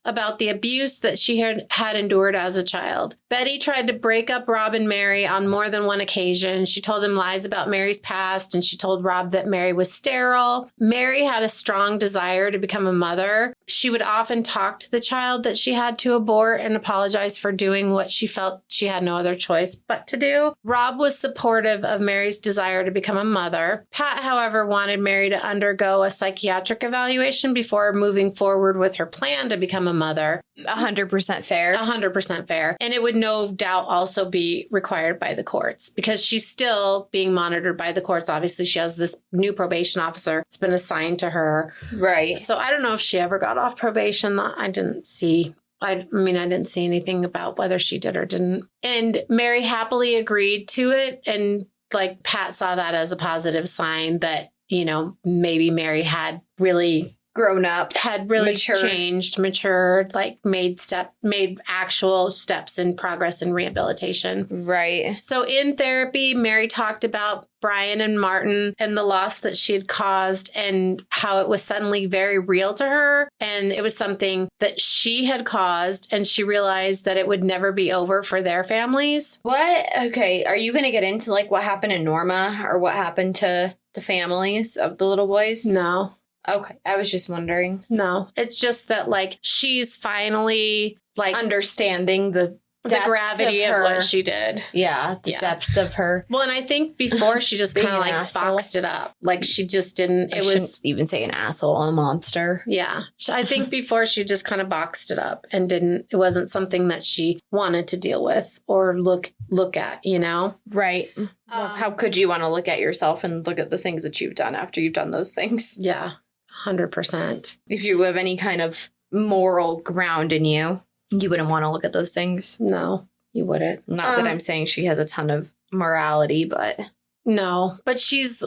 about the abuse that she had endured as a child. Betty tried to break up Rob and Mary on more than one occasion. She told him lies about Mary's past, and she told Rob that Mary was sterile. Mary had a strong desire to become a mother. She would often talk to the child that she had to abort and apologize for doing what she felt she had no other choice but to do. Rob was supportive of Mary's desire to become a mother. Pat, however, wanted Mary to undergo a psychiatric evaluation before moving forward with her plan to become a mother. 100% fair. 100% fair. And it would no doubt also be required by the courts because she's still being monitored by the courts. Obviously, she has this new probation officer. It's been assigned to her. Right. So I don't know if she ever got off probation. I didn't see anything about whether she did or didn't. And Mary happily agreed to it. And Pat saw that as a positive sign that, maybe Mary had really grown up, had really matured. matured, made actual steps in progress in rehabilitation. Right. So in therapy, Mary talked about Brian and Martin and the loss that she had caused and how it was suddenly very real to her. And it was something that she had caused, and she realized that it would never be over for their families. What? Okay. Are you going to get into what happened in Norma or what happened to the families of the little boys? No. Okay. I was just wondering. No, it's just that she's finally understanding the gravity of what she did. Yeah. The depth of her. Well, and I think before she just kind of boxed it up. She just didn't. It was even say an asshole, a monster. Yeah. I think before she just kind of boxed it up and it wasn't something that she wanted to deal with or look at, Right. Well, how could you want to look at yourself and look at the things that you've done after you've done those things? Yeah. 100%. If you have any kind of moral ground in you, you wouldn't want to look at those things. No, you wouldn't. Not that I'm saying she has a ton of morality, but... No, but she's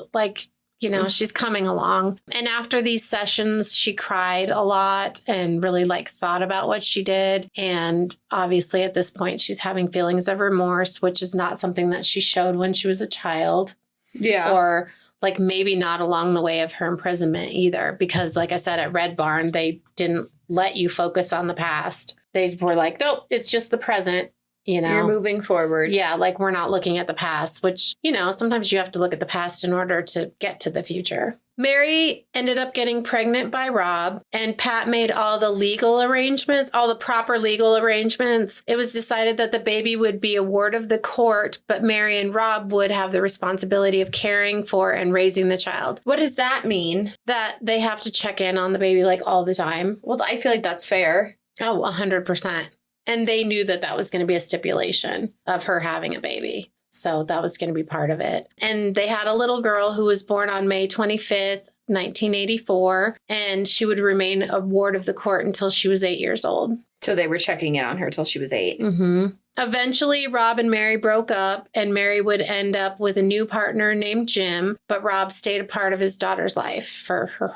She's coming along. And after these sessions, she cried a lot and really thought about what she did. And obviously at this point, she's having feelings of remorse, which is not something that she showed when she was a child. Yeah. Or maybe not along the way of her imprisonment either. Because like I said, at Red Barn, they didn't let you focus on the past. They were like, nope, it's just the present. You're moving forward. Yeah, we're not looking at the past, which, sometimes you have to look at the past in order to get to the future. Mary ended up getting pregnant by Rob, and Pat made all the legal arrangements, all the proper legal arrangements. It was decided that the baby would be a ward of the court, but Mary and Rob would have the responsibility of caring for and raising the child. What does that mean? That they have to check in on the baby all the time. Well, I feel like that's fair. Oh, 100%. And they knew that was going to be a stipulation of her having a baby. So that was going to be part of it. And they had a little girl who was born on May 25th, 1984. And she would remain a ward of the court until she was 8 years old. So they were checking in on her till she was 8. Mm-hmm. Eventually, Rob and Mary broke up, and Mary would end up with a new partner named Jim. But Rob stayed a part of his daughter's life for her.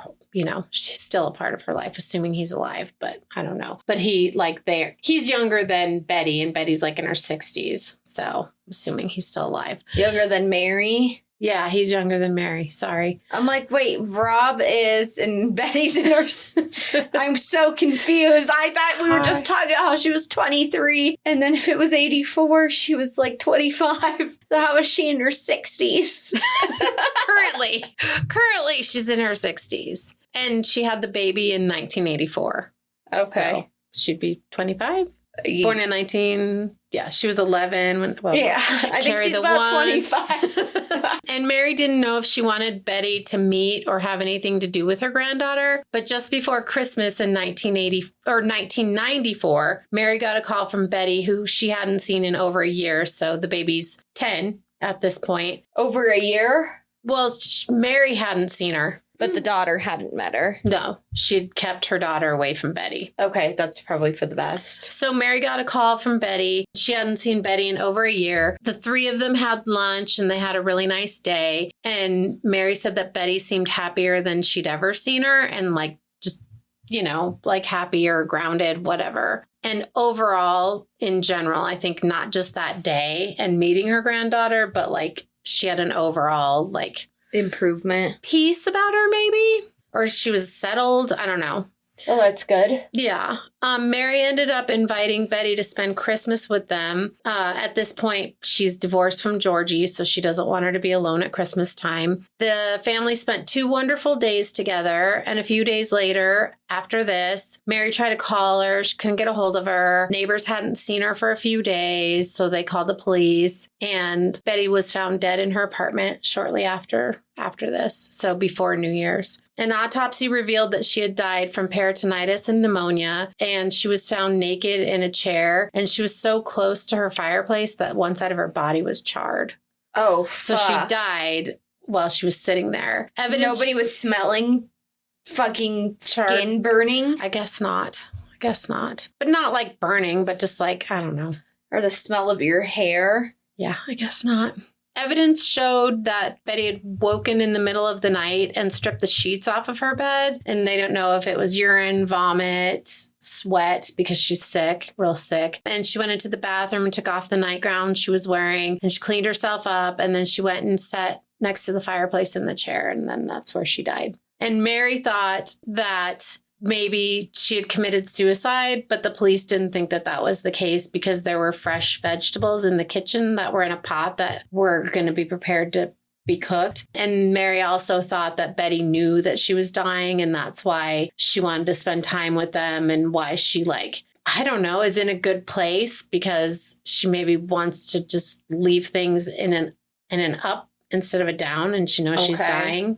She's still a part of her life, assuming he's alive, but I don't know. But he's younger than Betty, and Betty's in her 60s. So assuming he's still alive. Younger than Mary? Yeah, he's younger than Mary. Sorry. I'm like, wait, Rob is and Betty's in her... I'm so confused. I thought we were just talking about how she was 23. And then if it was 84, she was 25. So how is she in her 60s? Currently, she's in her 60s. And she had the baby in 1984. Okay. So she'd be 25? Born in 19... Yeah, she was 11 when... Well, yeah, I think she's about 25. And Mary didn't know if she wanted Betty to meet or have anything to do with her granddaughter. But just before Christmas in 1994, Mary got a call from Betty, who she hadn't seen in over a year. So the baby's 10 at this point. Over a year? Well, Mary hadn't seen her. But the daughter hadn't met her. No, she'd kept her daughter away from Betty. Okay, that's probably for the best. So Mary got a call from Betty. She hadn't seen Betty in over a year. The three of them had lunch and they had a really nice day. And Mary said that Betty seemed happier than she'd ever seen her and just, happier, grounded, whatever. And overall, in general, I think not just that day and meeting her granddaughter, but she had an overall improvement. Peace about her, maybe? Or she was settled. I don't know. Oh, that's good. Yeah. Mary ended up inviting Betty to spend Christmas with them. At this point, she's divorced from Georgie, so she doesn't want her to be alone at Christmas time. The family spent 2 wonderful days together. And a few days later, after this, Mary tried to call her. She couldn't get a hold of her. Neighbors hadn't seen her for a few days, so they called the police. And Betty was found dead in her apartment shortly after this, so before New Year's. An autopsy revealed that she had died from peritonitis and pneumonia, and she was found naked in a chair, and she was so close to her fireplace that one side of her body was charred. Oh, so she died while she was sitting there. Nobody was smelling fucking skin burning? I guess not. But not burning, but just I don't know. Or the smell of your hair? Yeah, I guess not. Evidence showed that Betty had woken in the middle of the night and stripped the sheets off of her bed. And they don't know if it was urine, vomit, sweat, because she's sick, real sick. And she went into the bathroom and took off the nightgown she was wearing. And she cleaned herself up. And then she went and sat next to the fireplace in the chair. And then that's where she died. And Mary thought that maybe she had committed suicide, but the police didn't think that was the case because there were fresh vegetables in the kitchen that were in a pot that were going to be prepared to be cooked. And Mary also thought that Betty knew that she was dying, and that's why she wanted to spend time with them and why she I don't know, is in a good place because she maybe wants to just leave things in an up instead of a down, and she knows she's dying,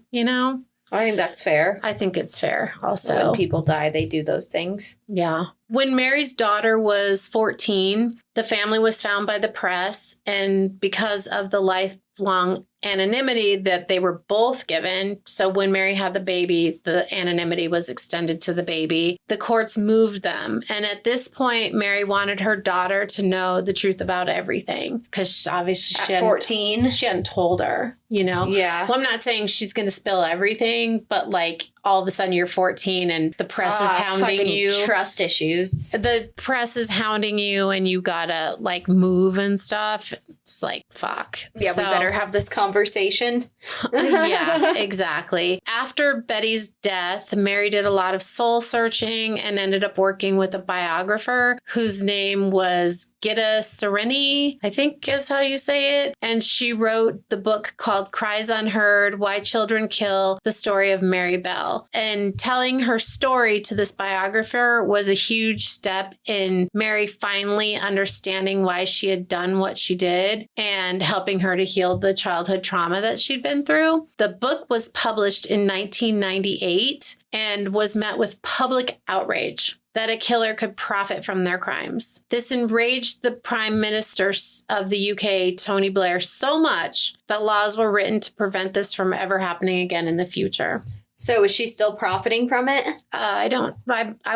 I think that's fair. I think it's fair also. When people die, they do those things. Yeah. When Mary's daughter was 14, the family was found by the press. And because of the lifelong anonymity that they were both given. So when Mary had the baby, the anonymity was extended to the baby. The courts moved them. And at this point, Mary wanted her daughter to know the truth about everything because obviously At 14. She hadn't told her, Yeah. Well, I'm not saying she's going to spill everything, but like all of a sudden you're 14 and the press is hounding you. Trust issues. The press is hounding you and you gotta like move and stuff. It's like, fuck. Yeah, we better have this conversation. Yeah, exactly. After Betty's death, Mary did a lot of soul searching and ended up working with a biographer whose name was Gitta Sereni, I think is how you say it. And she wrote the book called Cries Unheard, Why Children Kill, the Story of Mary Bell. And telling her story to this biographer was a huge step in Mary finally understanding why she had done what she did and helping her to heal the childhood trauma that she'd been through. The book was published in 1998 and was met with public outrage that a killer could profit from their crimes. This enraged the Prime Minister of the UK, Tony Blair, so much that laws were written to prevent this from ever happening again in the future. So is she still profiting from it? I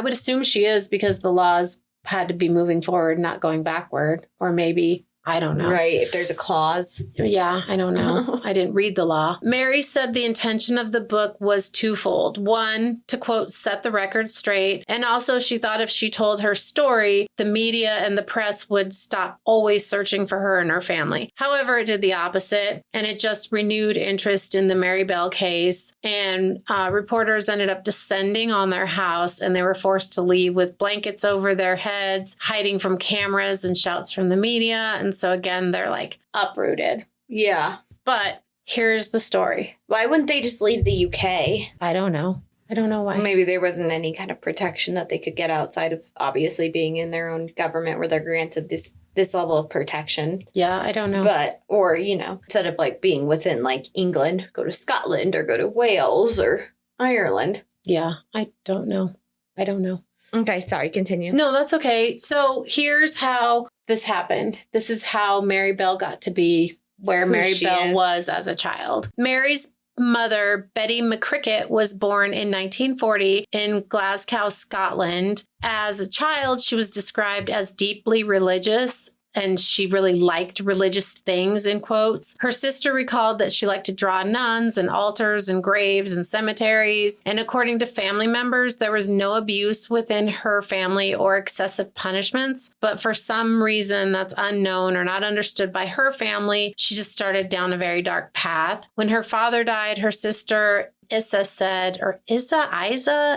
would assume she is because the laws had to be moving forward, not going backward. Or maybe, I don't know. Right, if there's a clause. Yeah, I don't know. I didn't read the law. Mary said the intention of the book was twofold. One, to quote, set the record straight. And also she thought if she told her story, the media and the press would stop always searching for her and her family. However, it did the opposite, and it just renewed interest in the Mary Bell case. And reporters ended up descending on their house, and they were forced to leave with blankets over their heads, hiding from cameras and shouts from the media. And so again, they're like uprooted. Yeah. But here's the story. Why wouldn't they just leave the UK? I don't know. I don't know why. Maybe there wasn't any kind of protection that they could get outside of obviously being in their own government where they're granted this level of protection. Yeah, I don't know. But, or, instead of like being within like England, go to Scotland or go to Wales or Ireland. Yeah, I don't know. I don't know. Okay, sorry, continue. No, that's okay. So here's how this happened. This is how Mary Bell got to be where Mary Bell was as a child. Mary's mother, Betty McCricket, was born in 1940 in Glasgow, Scotland. As a child, she was described as deeply religious, and she really liked religious things, in quotes. Her sister recalled that she liked to draw nuns and altars and graves and cemeteries. And according to family members, there was no abuse within her family or excessive punishments. But for some reason that's unknown or not understood by her family, she just started down a very dark path. When her father died, her sister Isa said, or Isa?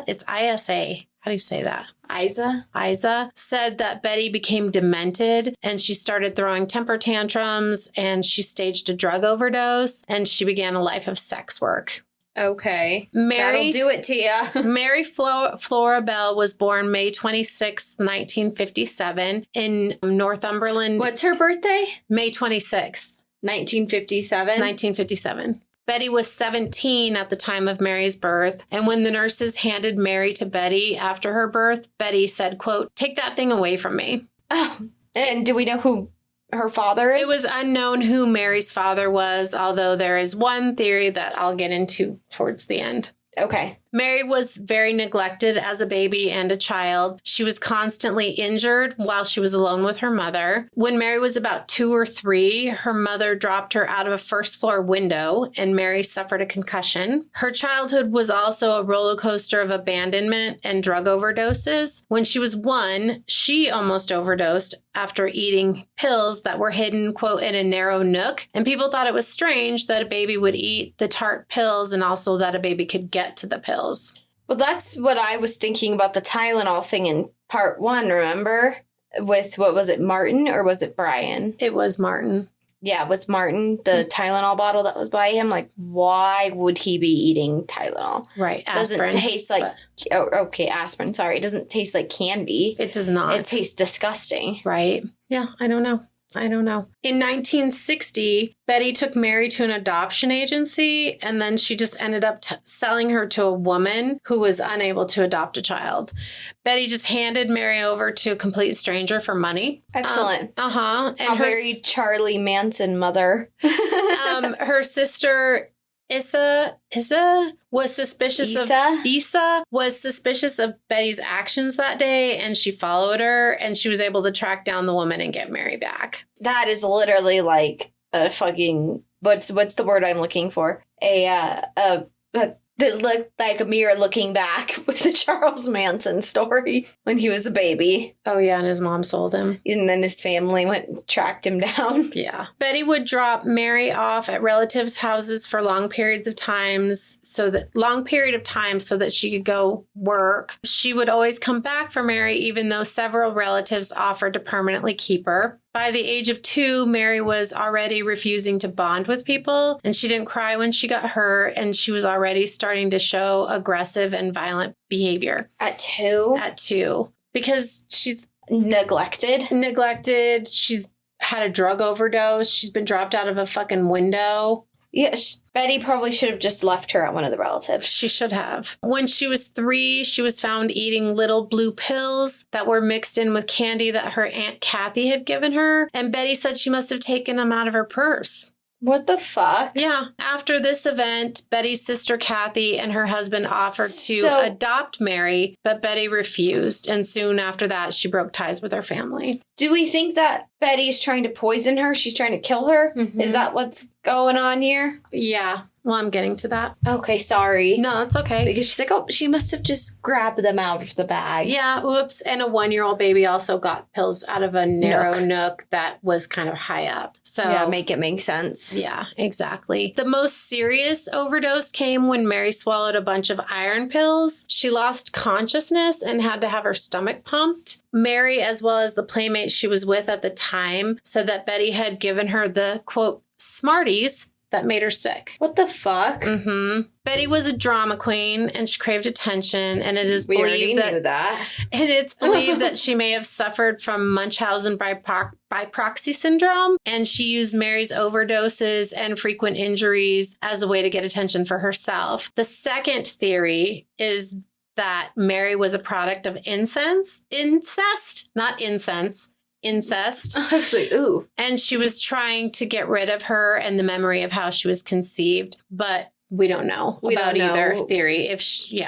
It's I-S-A. How do you say that? Isa said that Betty became demented and she started throwing temper tantrums and she staged a drug overdose and she began a life of sex work. Okay. Mary, that'll do it to you. Mary Flora Bell was born May 26, 1957 in Northumberland. What's her birthday? May 26th. 1957? 1957. Betty was 17 at the time of Mary's birth, and when the nurses handed Mary to Betty after her birth, Betty said, quote, "Take that thing away from me." Oh, and do we know who her father is? It was unknown who Mary's father was, although there is one theory that I'll get into towards the end. Okay. Mary was very neglected as a baby and a child. She was constantly injured while she was alone with her mother. When Mary was about 2 or 3, her mother dropped her out of a first-floor window, and Mary suffered a concussion. Her childhood was also a roller coaster of abandonment and drug overdoses. When she was 1, she almost overdosed after eating pills that were hidden, quote, in a narrow nook. And people thought it was strange that a baby would eat the tart pills and also that a baby could get to the pills. Well, that's what I was thinking about the Tylenol thing in part 1, remember? With, what was it, Martin or was it Brian? It was Martin. Yeah, with Martin, the Tylenol bottle that was by him. Like, why would he be eating Tylenol? Right, aspirin. Doesn't taste like, aspirin, sorry. It doesn't taste like candy. It does not. It tastes disgusting. Right. Yeah, I don't know. I don't know. In 1960, Betty took Mary to an adoption agency, and then she just ended up selling her to a woman who was unable to adopt a child. Betty just handed Mary over to a complete stranger for money. Excellent. And a very Charlie Manson mother. Her sister Issa was suspicious of Betty's actions that day, and she followed her, and she was able to track down the woman and get Mary back. That is literally like a fucking what's the word I'm looking for? That looked like a mirror looking back with the Charles Manson story when he was a baby. Oh, yeah, and his mom sold him. And then his family went and tracked him down. Yeah. Betty would drop Mary off at relatives' houses for long periods of time so that she could go work. She would always come back for Mary, even though several relatives offered to permanently keep her. By the age of 2, Mary was already refusing to bond with people, and she didn't cry when she got hurt, and she was already starting to show aggressive and violent behavior. At 2? At 2. Because she's neglected. She's had a drug overdose. She's been dropped out of a fucking window. Yeah, Betty probably should have just left her at one of the relatives. She should have. When she was 3, she was found eating little blue pills that were mixed in with candy that her Aunt Kathy had given her. And Betty said she must have taken them out of her purse. What the fuck? Yeah. After this event, Betty's sister Kathy and her husband offered to adopt Mary, but Betty refused. And soon after that, she broke ties with her family. Do we think that Betty's trying to poison her? She's trying to kill her? Mm-hmm. Is that what's going on here? Yeah. Well, I'm getting to that. Okay, sorry. No, it's okay. Because she's like, oh, she must have just grabbed them out of the bag. Yeah, oops. And a 1-year-old baby also got pills out of a narrow nook that was kind of high up. So yeah, make it make sense. Yeah, exactly. The most serious overdose came when Mary swallowed a bunch of iron pills. She lost consciousness and had to have her stomach pumped. Mary, as well as the playmate she was with at the time, said that Betty had given her the, quote, Smarties that made her sick. What the fuck? Mm-hmm. Betty was a drama queen and she craved attention, and it is believed that and it's believed that she may have suffered from Munchausen by proxy syndrome, and she used Mary's overdoses and frequent injuries as a way to get attention for herself. The second theory is that Mary was a product of incest. I was like, ooh. And she was trying to get rid of her and the memory of how she was conceived. But we don't know about either theory.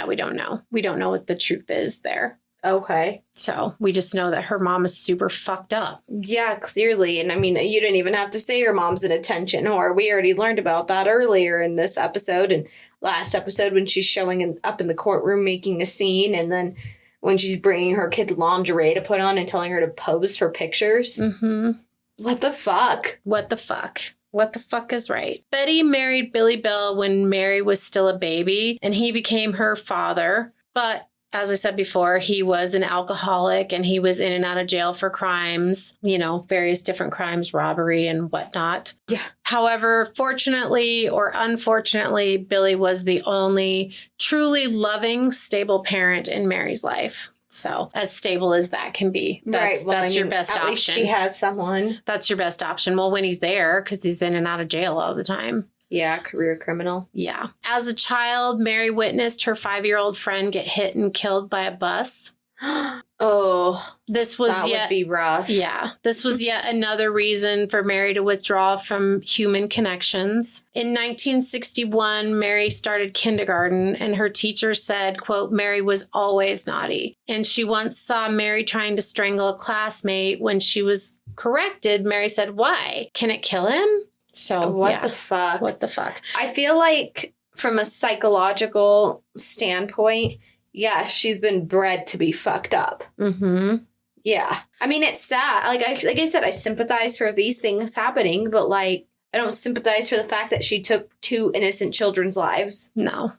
We don't know. We don't know what the truth is there. Okay. So we just know that her mom is super fucked up. Yeah, clearly. And I mean, you didn't even have to say your mom's an attention whore. We already learned about that earlier in this episode and last episode when she's showing up in the courtroom making a scene, and then when she's bringing her kid lingerie to put on and telling her to pose for pictures. Mm-hmm. What the fuck? What the fuck? What the fuck is right? Betty married Billy Bill when Mary was still a baby, and he became her father. But as I said before, he was an alcoholic and he was in and out of jail for crimes, various different crimes, robbery and whatnot. Yeah. However, fortunately or unfortunately, Billy was the only truly loving, stable parent in Mary's life. So as stable as that can be. That's your best option. At least she has someone. That's your best option. Well, when he's there, because he's in and out of jail all the time. Yeah, career criminal. Yeah. As a child, Mary witnessed her 5-year-old friend get hit and killed by a bus. That would be rough. Yeah. This was yet another reason for Mary to withdraw from human connections. In 1961, Mary started kindergarten, and her teacher said, quote, Mary was always naughty. And she once saw Mary trying to strangle a classmate. When she was corrected, Mary said, why? Can it kill him? So what the fuck? What the fuck? I feel like from a psychological standpoint, yes, she's been bred to be fucked up. Mm-hmm. Yeah. I mean, it's sad. Like I said, I sympathize for these things happening, but I don't sympathize for the fact that she took 2 innocent children's lives. No,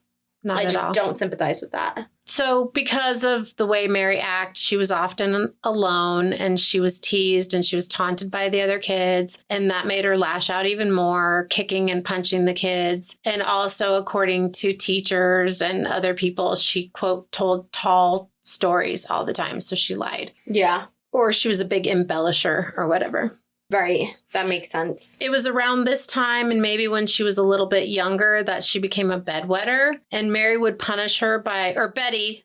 not at all. I just don't sympathize with that. So because of the way Mary acts, she was often alone, and she was teased and she was taunted by the other kids. And that made her lash out even more, kicking and punching the kids. And also, according to teachers and other people, she, quote, told tall stories all the time. So she lied. Yeah. Or she was a big embellisher or whatever. Right. That makes sense. It was around this time and maybe when she was a little bit younger that she became a bedwetter, and Mary would punish her Betty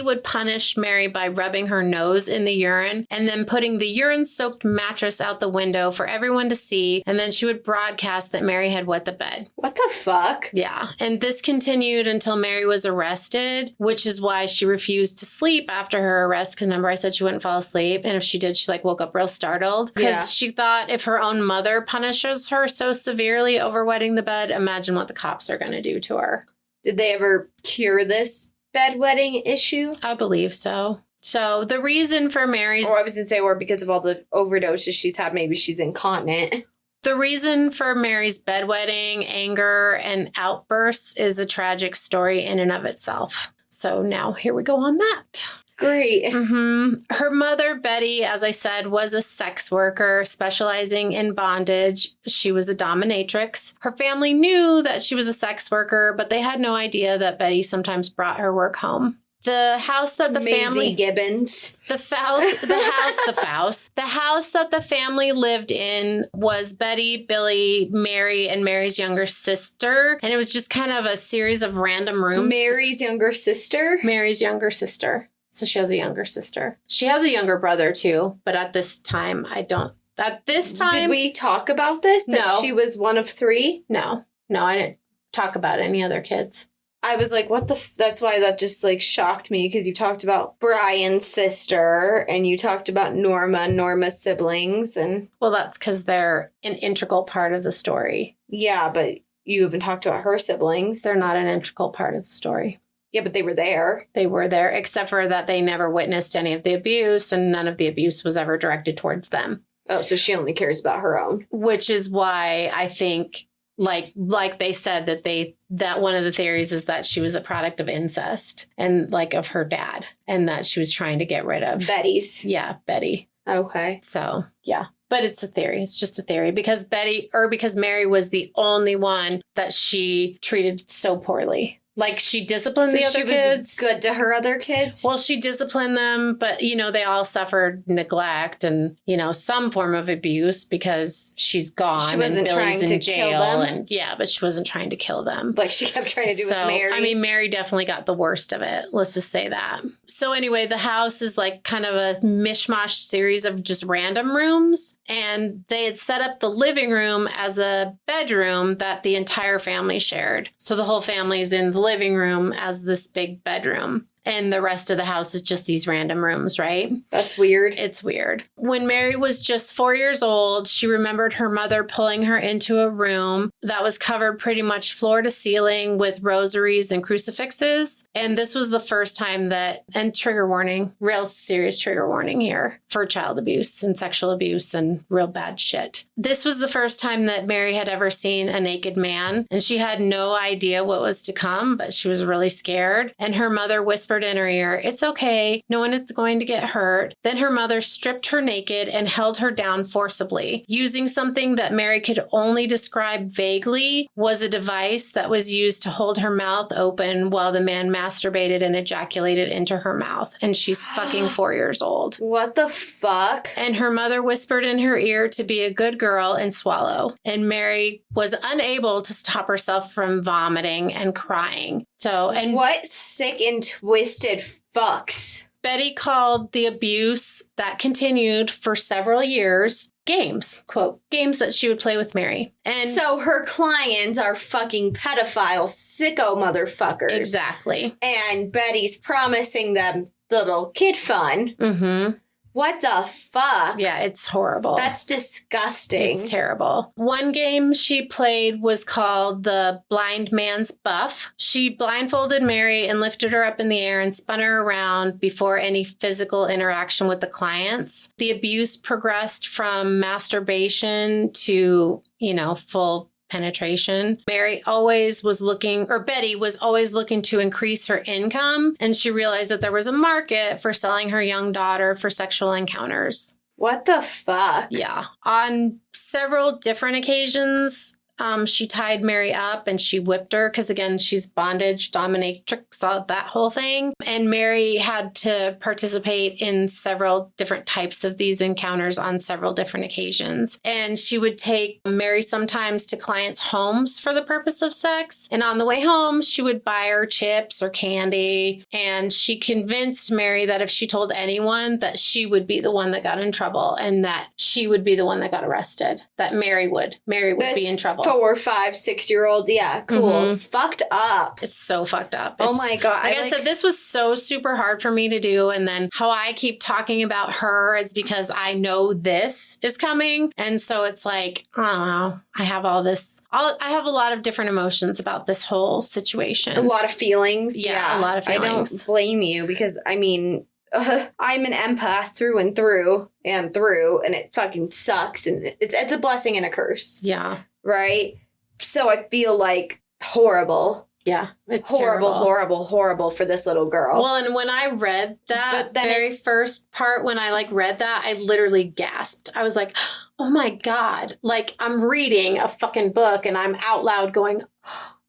would punish Mary by rubbing her nose in the urine and then putting the urine-soaked mattress out the window for everyone to see, and then she would broadcast that Mary had wet the bed. What the fuck? Yeah. And this continued until Mary was arrested, which is why she refused to sleep after her arrest. Because remember, I said she wouldn't fall asleep. And if she did, she woke up real startled. Because she thought if her own mother punishes her so severely over wetting the bed, imagine what the cops are going to do to her. Did they ever cure this bedwetting issue? I believe so. So the reason for Mary's... Or I was going to say, or because of all the overdoses she's had, maybe she's incontinent. The reason for Mary's bedwetting, anger, and outbursts is a tragic story in and of itself. So now here we go on that. Great. Mm-hmm. Her mother, Betty, as I said, was a sex worker specializing in bondage. She was a dominatrix. Her family knew that she was a sex worker, but they had no idea that Betty sometimes brought her work home. The house that the family... Gibbons. The house that the family lived in was Betty, Billy, Mary, and Mary's younger sister. And it was just kind of a series of random rooms. Mary's younger sister? Mary's younger sister. So she has a younger sister. She has a younger brother, too. But at this time, I don't... At this time... Did we talk about this? That No. she was one of three? No, I didn't talk about any other kids. I was like, what the... That's why that just, shocked me, because you talked about Brian's sister, and you talked about Norma's siblings, and... Well, that's because they're an integral part of the story. Yeah, but you haven't talked about her siblings. They're not an integral part of the story. Yeah, but they were there. They were there, except for that they never witnessed any of the abuse, and none of the abuse was ever directed towards them. Oh, so she only cares about her own. Which is why I think... Like they said that one of the theories is that she was a product of incest and of her dad, and that she was trying to get rid of Betty's. Yeah, Betty. Okay. So yeah, but it's a theory. It's just a theory because because Mary was the only one that she treated so poorly. She disciplined the other kids. Was good to her other kids? Well, she disciplined them, but, they all suffered neglect and, some form of abuse because she's gone. She wasn't and Billy's trying to in jail. kill them? But she wasn't trying to kill them. She kept trying to do with Mary. I mean, Mary definitely got the worst of it. Let's just say that. So anyway, the house is kind of a mishmash series of just random rooms. And they had set up the living room as a bedroom that the entire family shared. So the whole family's in the living room as this big bedroom. And the rest of the house is just these random rooms, right? That's weird. It's weird. When Mary was just 4 years old, she remembered her mother pulling her into a room that was covered pretty much floor to ceiling with rosaries and crucifixes. And this was the first time that, and trigger warning, real serious trigger warning here for child abuse and sexual abuse and real bad shit. This was the first time that Mary had ever seen a naked man, and she had no idea what was to come, but she was really scared. And her mother whispered in her ear, "It's okay. No one is going to get hurt." Then her mother stripped her naked and held her down forcibly. Using something that Mary could only describe vaguely was a device that was used to hold her mouth open while the man masturbated and ejaculated into her mouth. And she's fucking 4 years old. What the fuck? And her mother whispered in her ear to be a good girl and swallow. And Mary was unable to stop herself from vomiting and crying. And what sick and twisted fucks. Betty called the abuse that continued for several years games, quote, games that she would play with Mary. And so her clients are fucking pedophile sicko motherfuckers. Exactly. And Betty's promising them little kid fun. Mm-hmm. What the fuck? Yeah, it's horrible. That's disgusting. It's terrible. One game she played was called the Blind Man's Buff. She blindfolded Mary and lifted her up in the air and spun her around before any physical interaction with the clients. The abuse progressed from masturbation to, full penetration. Betty was always looking to increase her income, and she realized that there was a market for selling her young daughter for sexual encounters. What the fuck? Yeah. On several different occasions, she tied Mary up and she whipped her because, again, she's bondage, dominatrix, all that whole thing. And Mary had to participate in several different types of these encounters on several different occasions. And she would take Mary sometimes to clients' homes for the purpose of sex. And on the way home, she would buy her chips or candy. And she convinced Mary that if she told anyone, that she would be the one that got in trouble and that she would be the one that got arrested, that Mary would be in trouble. 4, 5, 6-year-old. Yeah, cool. Fucked up. It's so fucked up. Oh my God. Like I said, this was so super hard for me to do. And then how I keep talking about her is because I know this is coming. And so it's like, I don't know. I have all this. I have a lot of different emotions about this whole situation. A lot of feelings. Yeah, a lot of feelings. I don't blame you because, I mean, I'm an empath through and through, and it fucking sucks. And it's a blessing and a curse. Yeah. Right? So I feel like horrible. Yeah. It's horrible, terrible. horrible, horrible for this little girl. Well, and when I read that very first part, when I read that, I literally gasped. I was like, oh my God. Like, I'm reading a fucking book and I'm out loud going,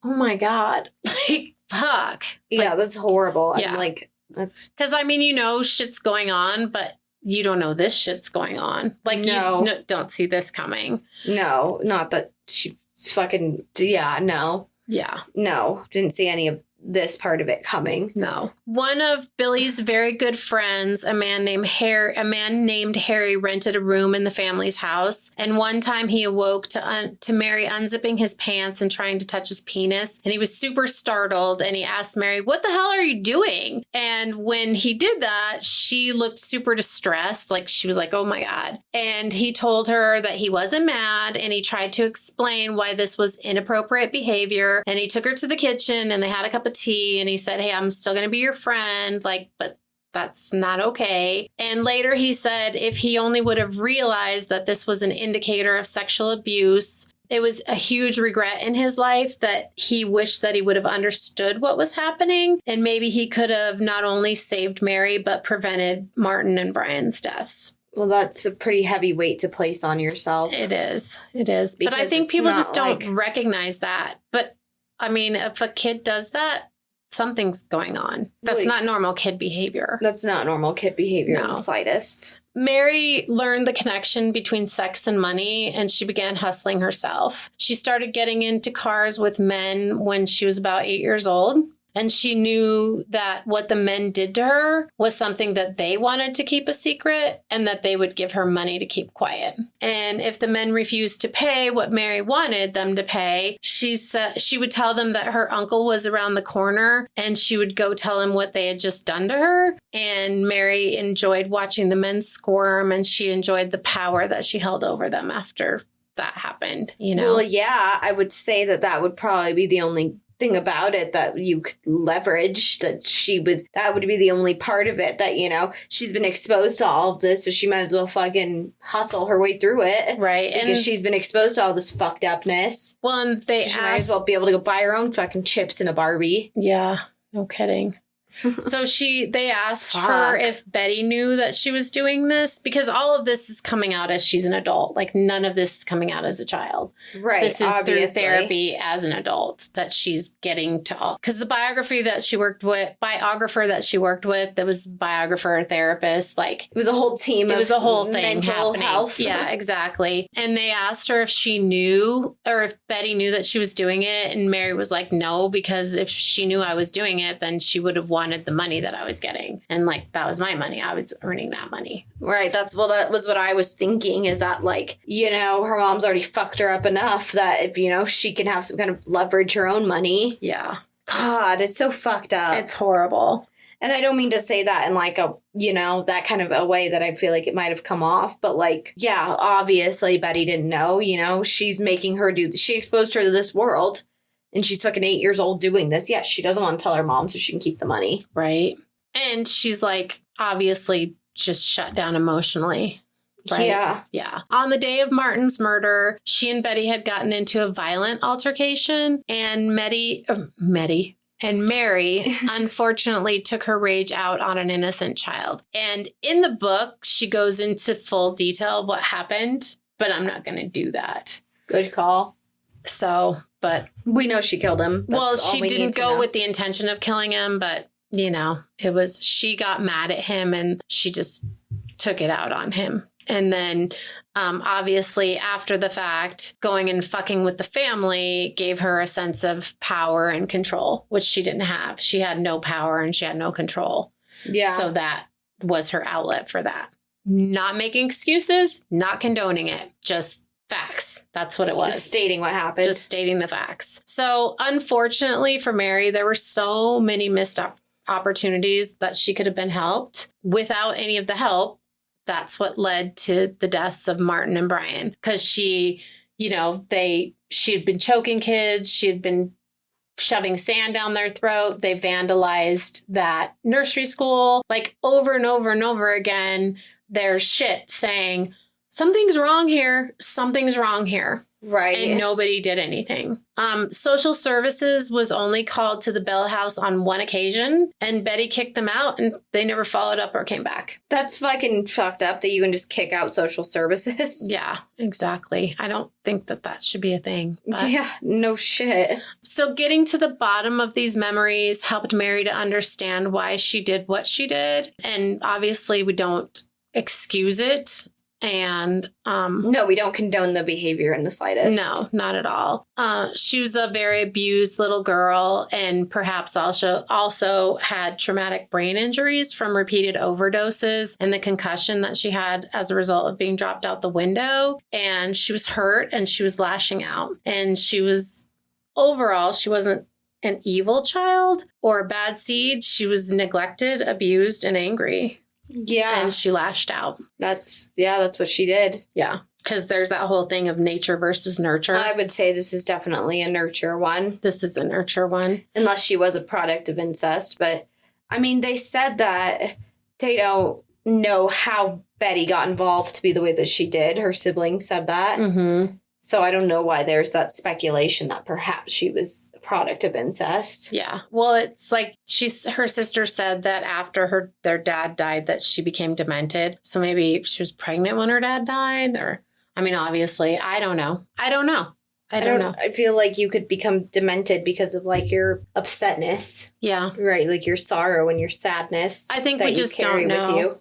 oh my God. Like, fuck. Yeah, that's horrible. Yeah. I'm like, that's... Because, I mean, shit's going on, but you don't know this shit's going on. Like, No. you don't see this coming. No, not that she's fucking... Yeah, no. Yeah. No, didn't see any of this part of it coming. No. One of Billy's very good friends, a man named Harry, rented a room in the family's house. And one time he awoke to Mary unzipping his pants and trying to touch his penis. And he was super startled. And he asked Mary, "What the hell are you doing?" And when he did that, she looked super distressed. Like, she was like, oh my God. And he told her that he wasn't mad. And he tried to explain why this was inappropriate behavior. And he took her to the kitchen and they had a cup of tea. And he said, "Hey, I'm still going to be your friend. Like, but that's not okay." And later he said if he only would have realized that this was an indicator of sexual abuse, it was a huge regret in his life that he wished that he would have understood what was happening. And maybe he could have not only saved Mary, but prevented Martin and Brian's deaths. Well, that's a pretty heavy weight to place on yourself. It is. But I Because think it's people not just don't like- recognize that. But I mean, if a kid does that, something's going on. That's Like- not normal kid behavior. That's not normal kid behavior in No. the slightest. Mary learned the connection between sex and money, and she began hustling herself. She started getting into cars with men when she was about 8 years old. And she knew that what the men did to her was something that they wanted to keep a secret and that they would give her money to keep quiet. And if the men refused to pay what Mary wanted them to pay, she would tell them that her uncle was around the corner and she would go tell him what they had just done to her. And Mary enjoyed watching the men squirm, and she enjoyed the power that she held over them after that happened, Well, yeah, I would say that would probably be the only thing about it that you could leverage, that would be the only part of it that, she's been exposed to all of this, so she might as well fucking hustle her way through it. Right. Because And she's been exposed to all this fucked upness. well, and She might as well be able to go buy her own fucking chips in a Barbie. Yeah, no kidding. So they asked her Fuck. if Betty knew that she was doing this, because all of this is coming out as she's an adult. Like, none of this is coming out as a child. Right. This is through obviously. therapy as an adult that she's getting to all. Because the biographer that she worked with, that was biographer, therapist, like, It was a whole team. it was a whole thing mental happening. health. Yeah, exactly. And they asked her if she knew, or if Betty knew that she was doing it. And Mary was like, no, because if she knew I was doing it, then she would have wanted the money that I was getting. And like, that was my money. I was earning that money. Right. That was what I was thinking, is that, like, her mom's already fucked her up enough that if, she can have some kind of leverage her own money. Yeah. God, it's so fucked up. It's horrible. And I don't mean to say that in like a, that kind of a way that I feel like it might have come off. But like, yeah, obviously Betty didn't know, she's making her she exposed her to this world. And she's fucking 8 years old doing this. Yeah, she doesn't want to tell her mom so she can keep the money. Right. And she's like, obviously just shut down emotionally. Right? Yeah. Yeah. On the day of Martin's murder, she and Betty had gotten into a violent altercation, and Mary unfortunately took her rage out on an innocent child. And in the book, she goes into full detail of what happened, but I'm not going to do that. Good call. So, but We know she killed him. well, That's all she we didn't need to go know. with the intention of killing him, but it was, she got mad at him and she just took it out on him. And then obviously after the fact, going and fucking with the family gave her a sense of power and control, which she didn't have. She had no power and she had no control. Yeah. So that was her outlet for that. Not making excuses, not condoning it, just facts. That's what it was. Just stating what happened. Just stating the facts. So unfortunately for Mary, there were so many missed opportunities that she could have been helped. Without any of the help, that's what led to the deaths of Martin and Brian. Because she had been choking kids. She had been shoving sand down their throat. They vandalized that nursery school like over and over and over again. There's shit saying, something's wrong here. Something's wrong here. Right. And nobody did anything. Social services was only called to the Bell House on one occasion, and Betty kicked them out, and they never followed up or came back. That's fucking fucked up that you can just kick out social services. Yeah, exactly. I don't think that should be a thing. But. Yeah, no shit. So getting to the bottom of these memories helped Mary to understand why she did what she did. And obviously we don't excuse it. And no, we don't condone the behavior in the slightest. No, not at all. She was a very abused little girl and perhaps also had traumatic brain injuries from repeated overdoses and the concussion that she had as a result of being dropped out the window. And she was hurt and she was lashing out. And she wasn't an evil child or a bad seed. She was neglected, abused, and angry. Yeah. And she lashed out. That's what she did. Yeah. Because there's that whole thing of nature versus nurture. I would say this is definitely a nurture one. This is a nurture one. Unless she was a product of incest. But, I mean, they said that they don't know how Betty got involved to be the way that she did. Her siblings said that. Mm-hmm. So I don't know why there's that speculation that perhaps she was a product of incest. Yeah. Well, it's like her sister said that after their dad died that she became demented. So maybe she was pregnant when her dad died, or I mean, obviously, I don't know. I don't know. I feel like you could become demented because of like your upsetness. Yeah. Right. Like your sorrow and your sadness. I think we just don't know. With you.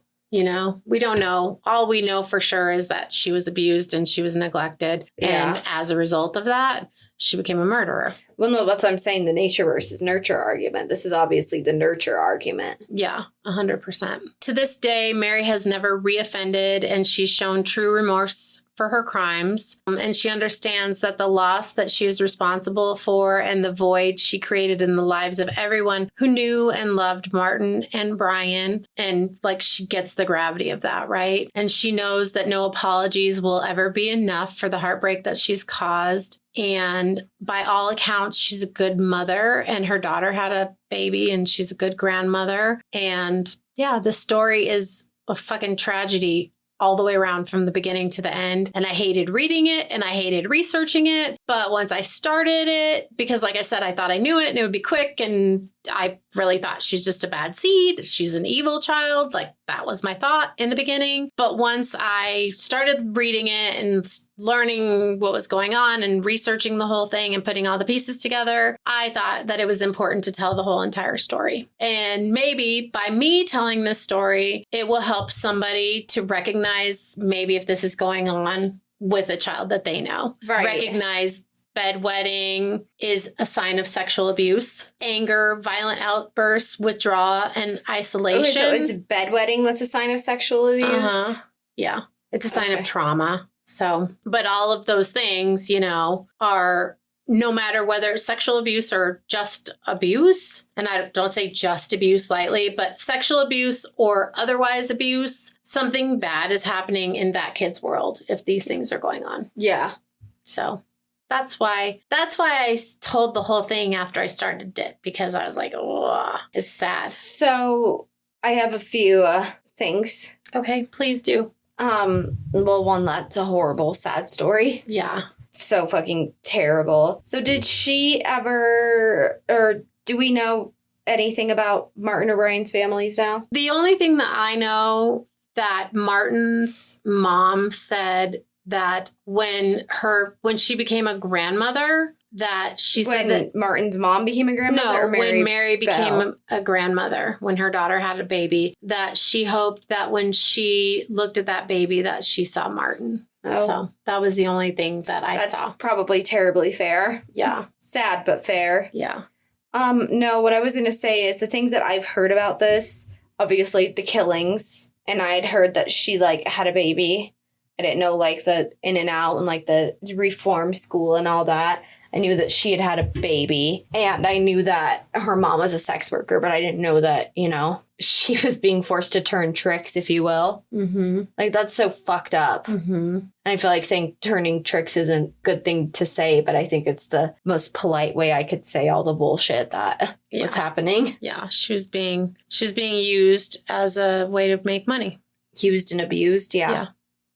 We don't know. All we know for sure is that she was abused and she was neglected. Yeah. And as a result of that, she became a murderer. Well, no, that's what I'm saying. The nature versus nurture argument. This is obviously the nurture argument. Yeah, 100%. To this day, Mary has never reoffended and she's shown true remorse for her crimes. And she understands that the loss that she is responsible for and the void she created in the lives of everyone who knew and loved Martin and Brian. And like she gets the gravity of that, right? And she knows that no apologies will ever be enough for the heartbreak that she's caused. And by all accounts, she's a good mother and her daughter had a baby and she's a good grandmother. And yeah, the story is a fucking tragedy all the way around from the beginning to the end. And I hated reading it and I hated researching it. But once I started it, because like I said, I thought I knew it and it would be quick. And I really thought she's just a bad seed. She's an evil child. Like that was my thought in the beginning. But once I started reading it and learning what was going on and researching the whole thing and putting all the pieces together, I thought that it was important to tell the whole entire story. And maybe by me telling this story, it will help somebody to recognize maybe if this is going on with a child that they know. Right. Recognize bedwetting is a sign of sexual abuse, anger, violent outbursts, withdrawal, and isolation. Okay, so it's bedwetting that's a sign of sexual abuse? Uh-huh. Yeah. It's a sign of trauma. So, but all of those things, are no matter whether it's sexual abuse or just abuse, and I don't say just abuse lightly, but sexual abuse or otherwise abuse, something bad is happening in that kid's world if these things are going on. Yeah. So that's why I told the whole thing after I started it, because I was like, oh, it's sad. So I have a few things. Okay, please do. Well, one, that's a horrible, sad story. Yeah. So fucking terrible. So did she ever, or do we know anything about Martin or Brian's families now? The only thing that I know that Martin's mom said that when she became a grandmother, that she said that Martin's mom became a grandmother? No, when Mary became a grandmother, when her daughter had a baby, that she hoped that when she looked at that baby that she saw Martin. Oh. So that was the only thing that I saw. That's probably terribly fair. Yeah. Sad, but fair. Yeah. No, what I was going to say is the things that I've heard about this, obviously the killings, and I had heard that she, like, had a baby. I didn't know, like, the in and out and, like, the reform school and all that. I knew that she had a baby, and I knew that her mom was a sex worker, but I didn't know that, you know, she was being forced to turn tricks, if you will. Mm-hmm. Like, that's so fucked up. Mm-hmm. And I feel like saying turning tricks isn't a good thing to say, but I think it's the most polite way I could say all the bullshit that was happening. Yeah, she was being used as a way to make money. Used and abused, Yeah.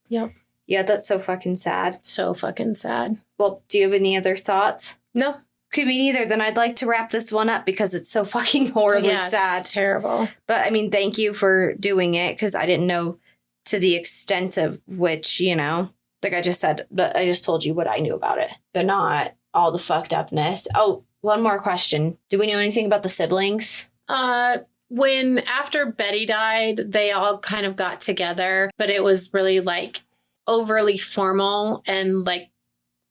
Yep. Yeah, that's so fucking sad. So fucking sad. Well, do you have any other thoughts? No. Okay, me neither. Then I'd like to wrap this one up because it's so fucking horribly sad. It's terrible. But I mean, thank you for doing it because I didn't know to the extent of which, you know, like I just said, but I just told you what I knew about it, but not all the fucked upness. Oh, one more question. Do we know anything about the siblings? When after Betty died, they all kind of got together, but it was really like overly formal and like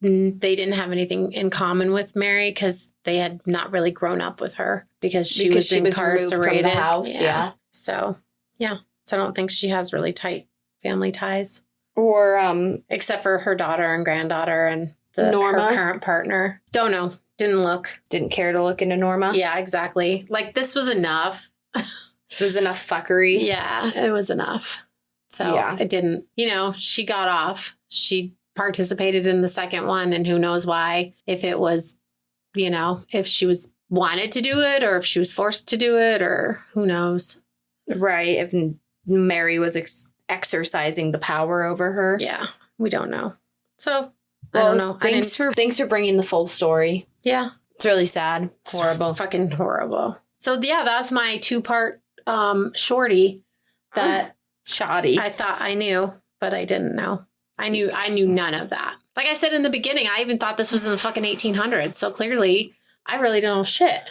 they didn't have anything in common with Mary because they had not really grown up with her because she was incarcerated from the house. Yeah. So I don't think she has really tight family ties, or except for her daughter and granddaughter and Norma, her current partner. Don't know. Didn't look. Didn't care to look into Norma. Yeah, exactly. Like this was enough. This was enough fuckery. Yeah, it was enough. So it didn't, you know, she got off. She participated in the second one and who knows why, if it was, you know, if she was wanted to do it or if she was forced to do it or who knows. Right. If Mary was exercising the power over her. Yeah, we don't know. So I don't know. Thanks for bringing the full story. Yeah. It's really sad. Horrible. It's fucking horrible. So yeah, that's my 2-part shorty that shoddy. I thought I knew, but I didn't know. I knew none of that. Like I said in the beginning, I even thought this was in the fucking 1800s. So clearly I really don't know shit.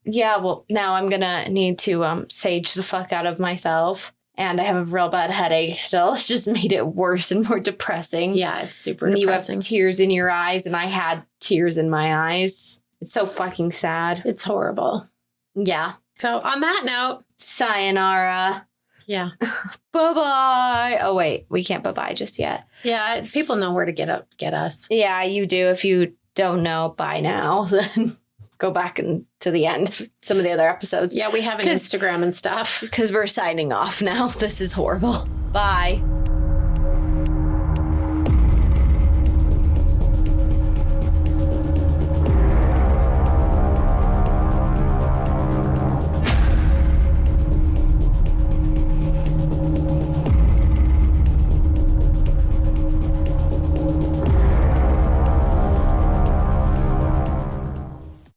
Yeah, well, now I'm gonna need to sage the fuck out of myself. And I have a real bad headache still. It's just made it worse and more depressing. Yeah, it's super depressing. You have tears in your eyes, and I had tears in my eyes. It's so fucking sad. It's horrible. Yeah. So on that note, sayonara. Yeah. Bye-bye. Oh, wait. We can't bye-bye just yet. Yeah. People know where to get us. Yeah, you do. If you don't know by now, then go back to the end of some of the other episodes. Yeah, we have an Instagram and stuff. Because we're signing off now. This is horrible. Bye.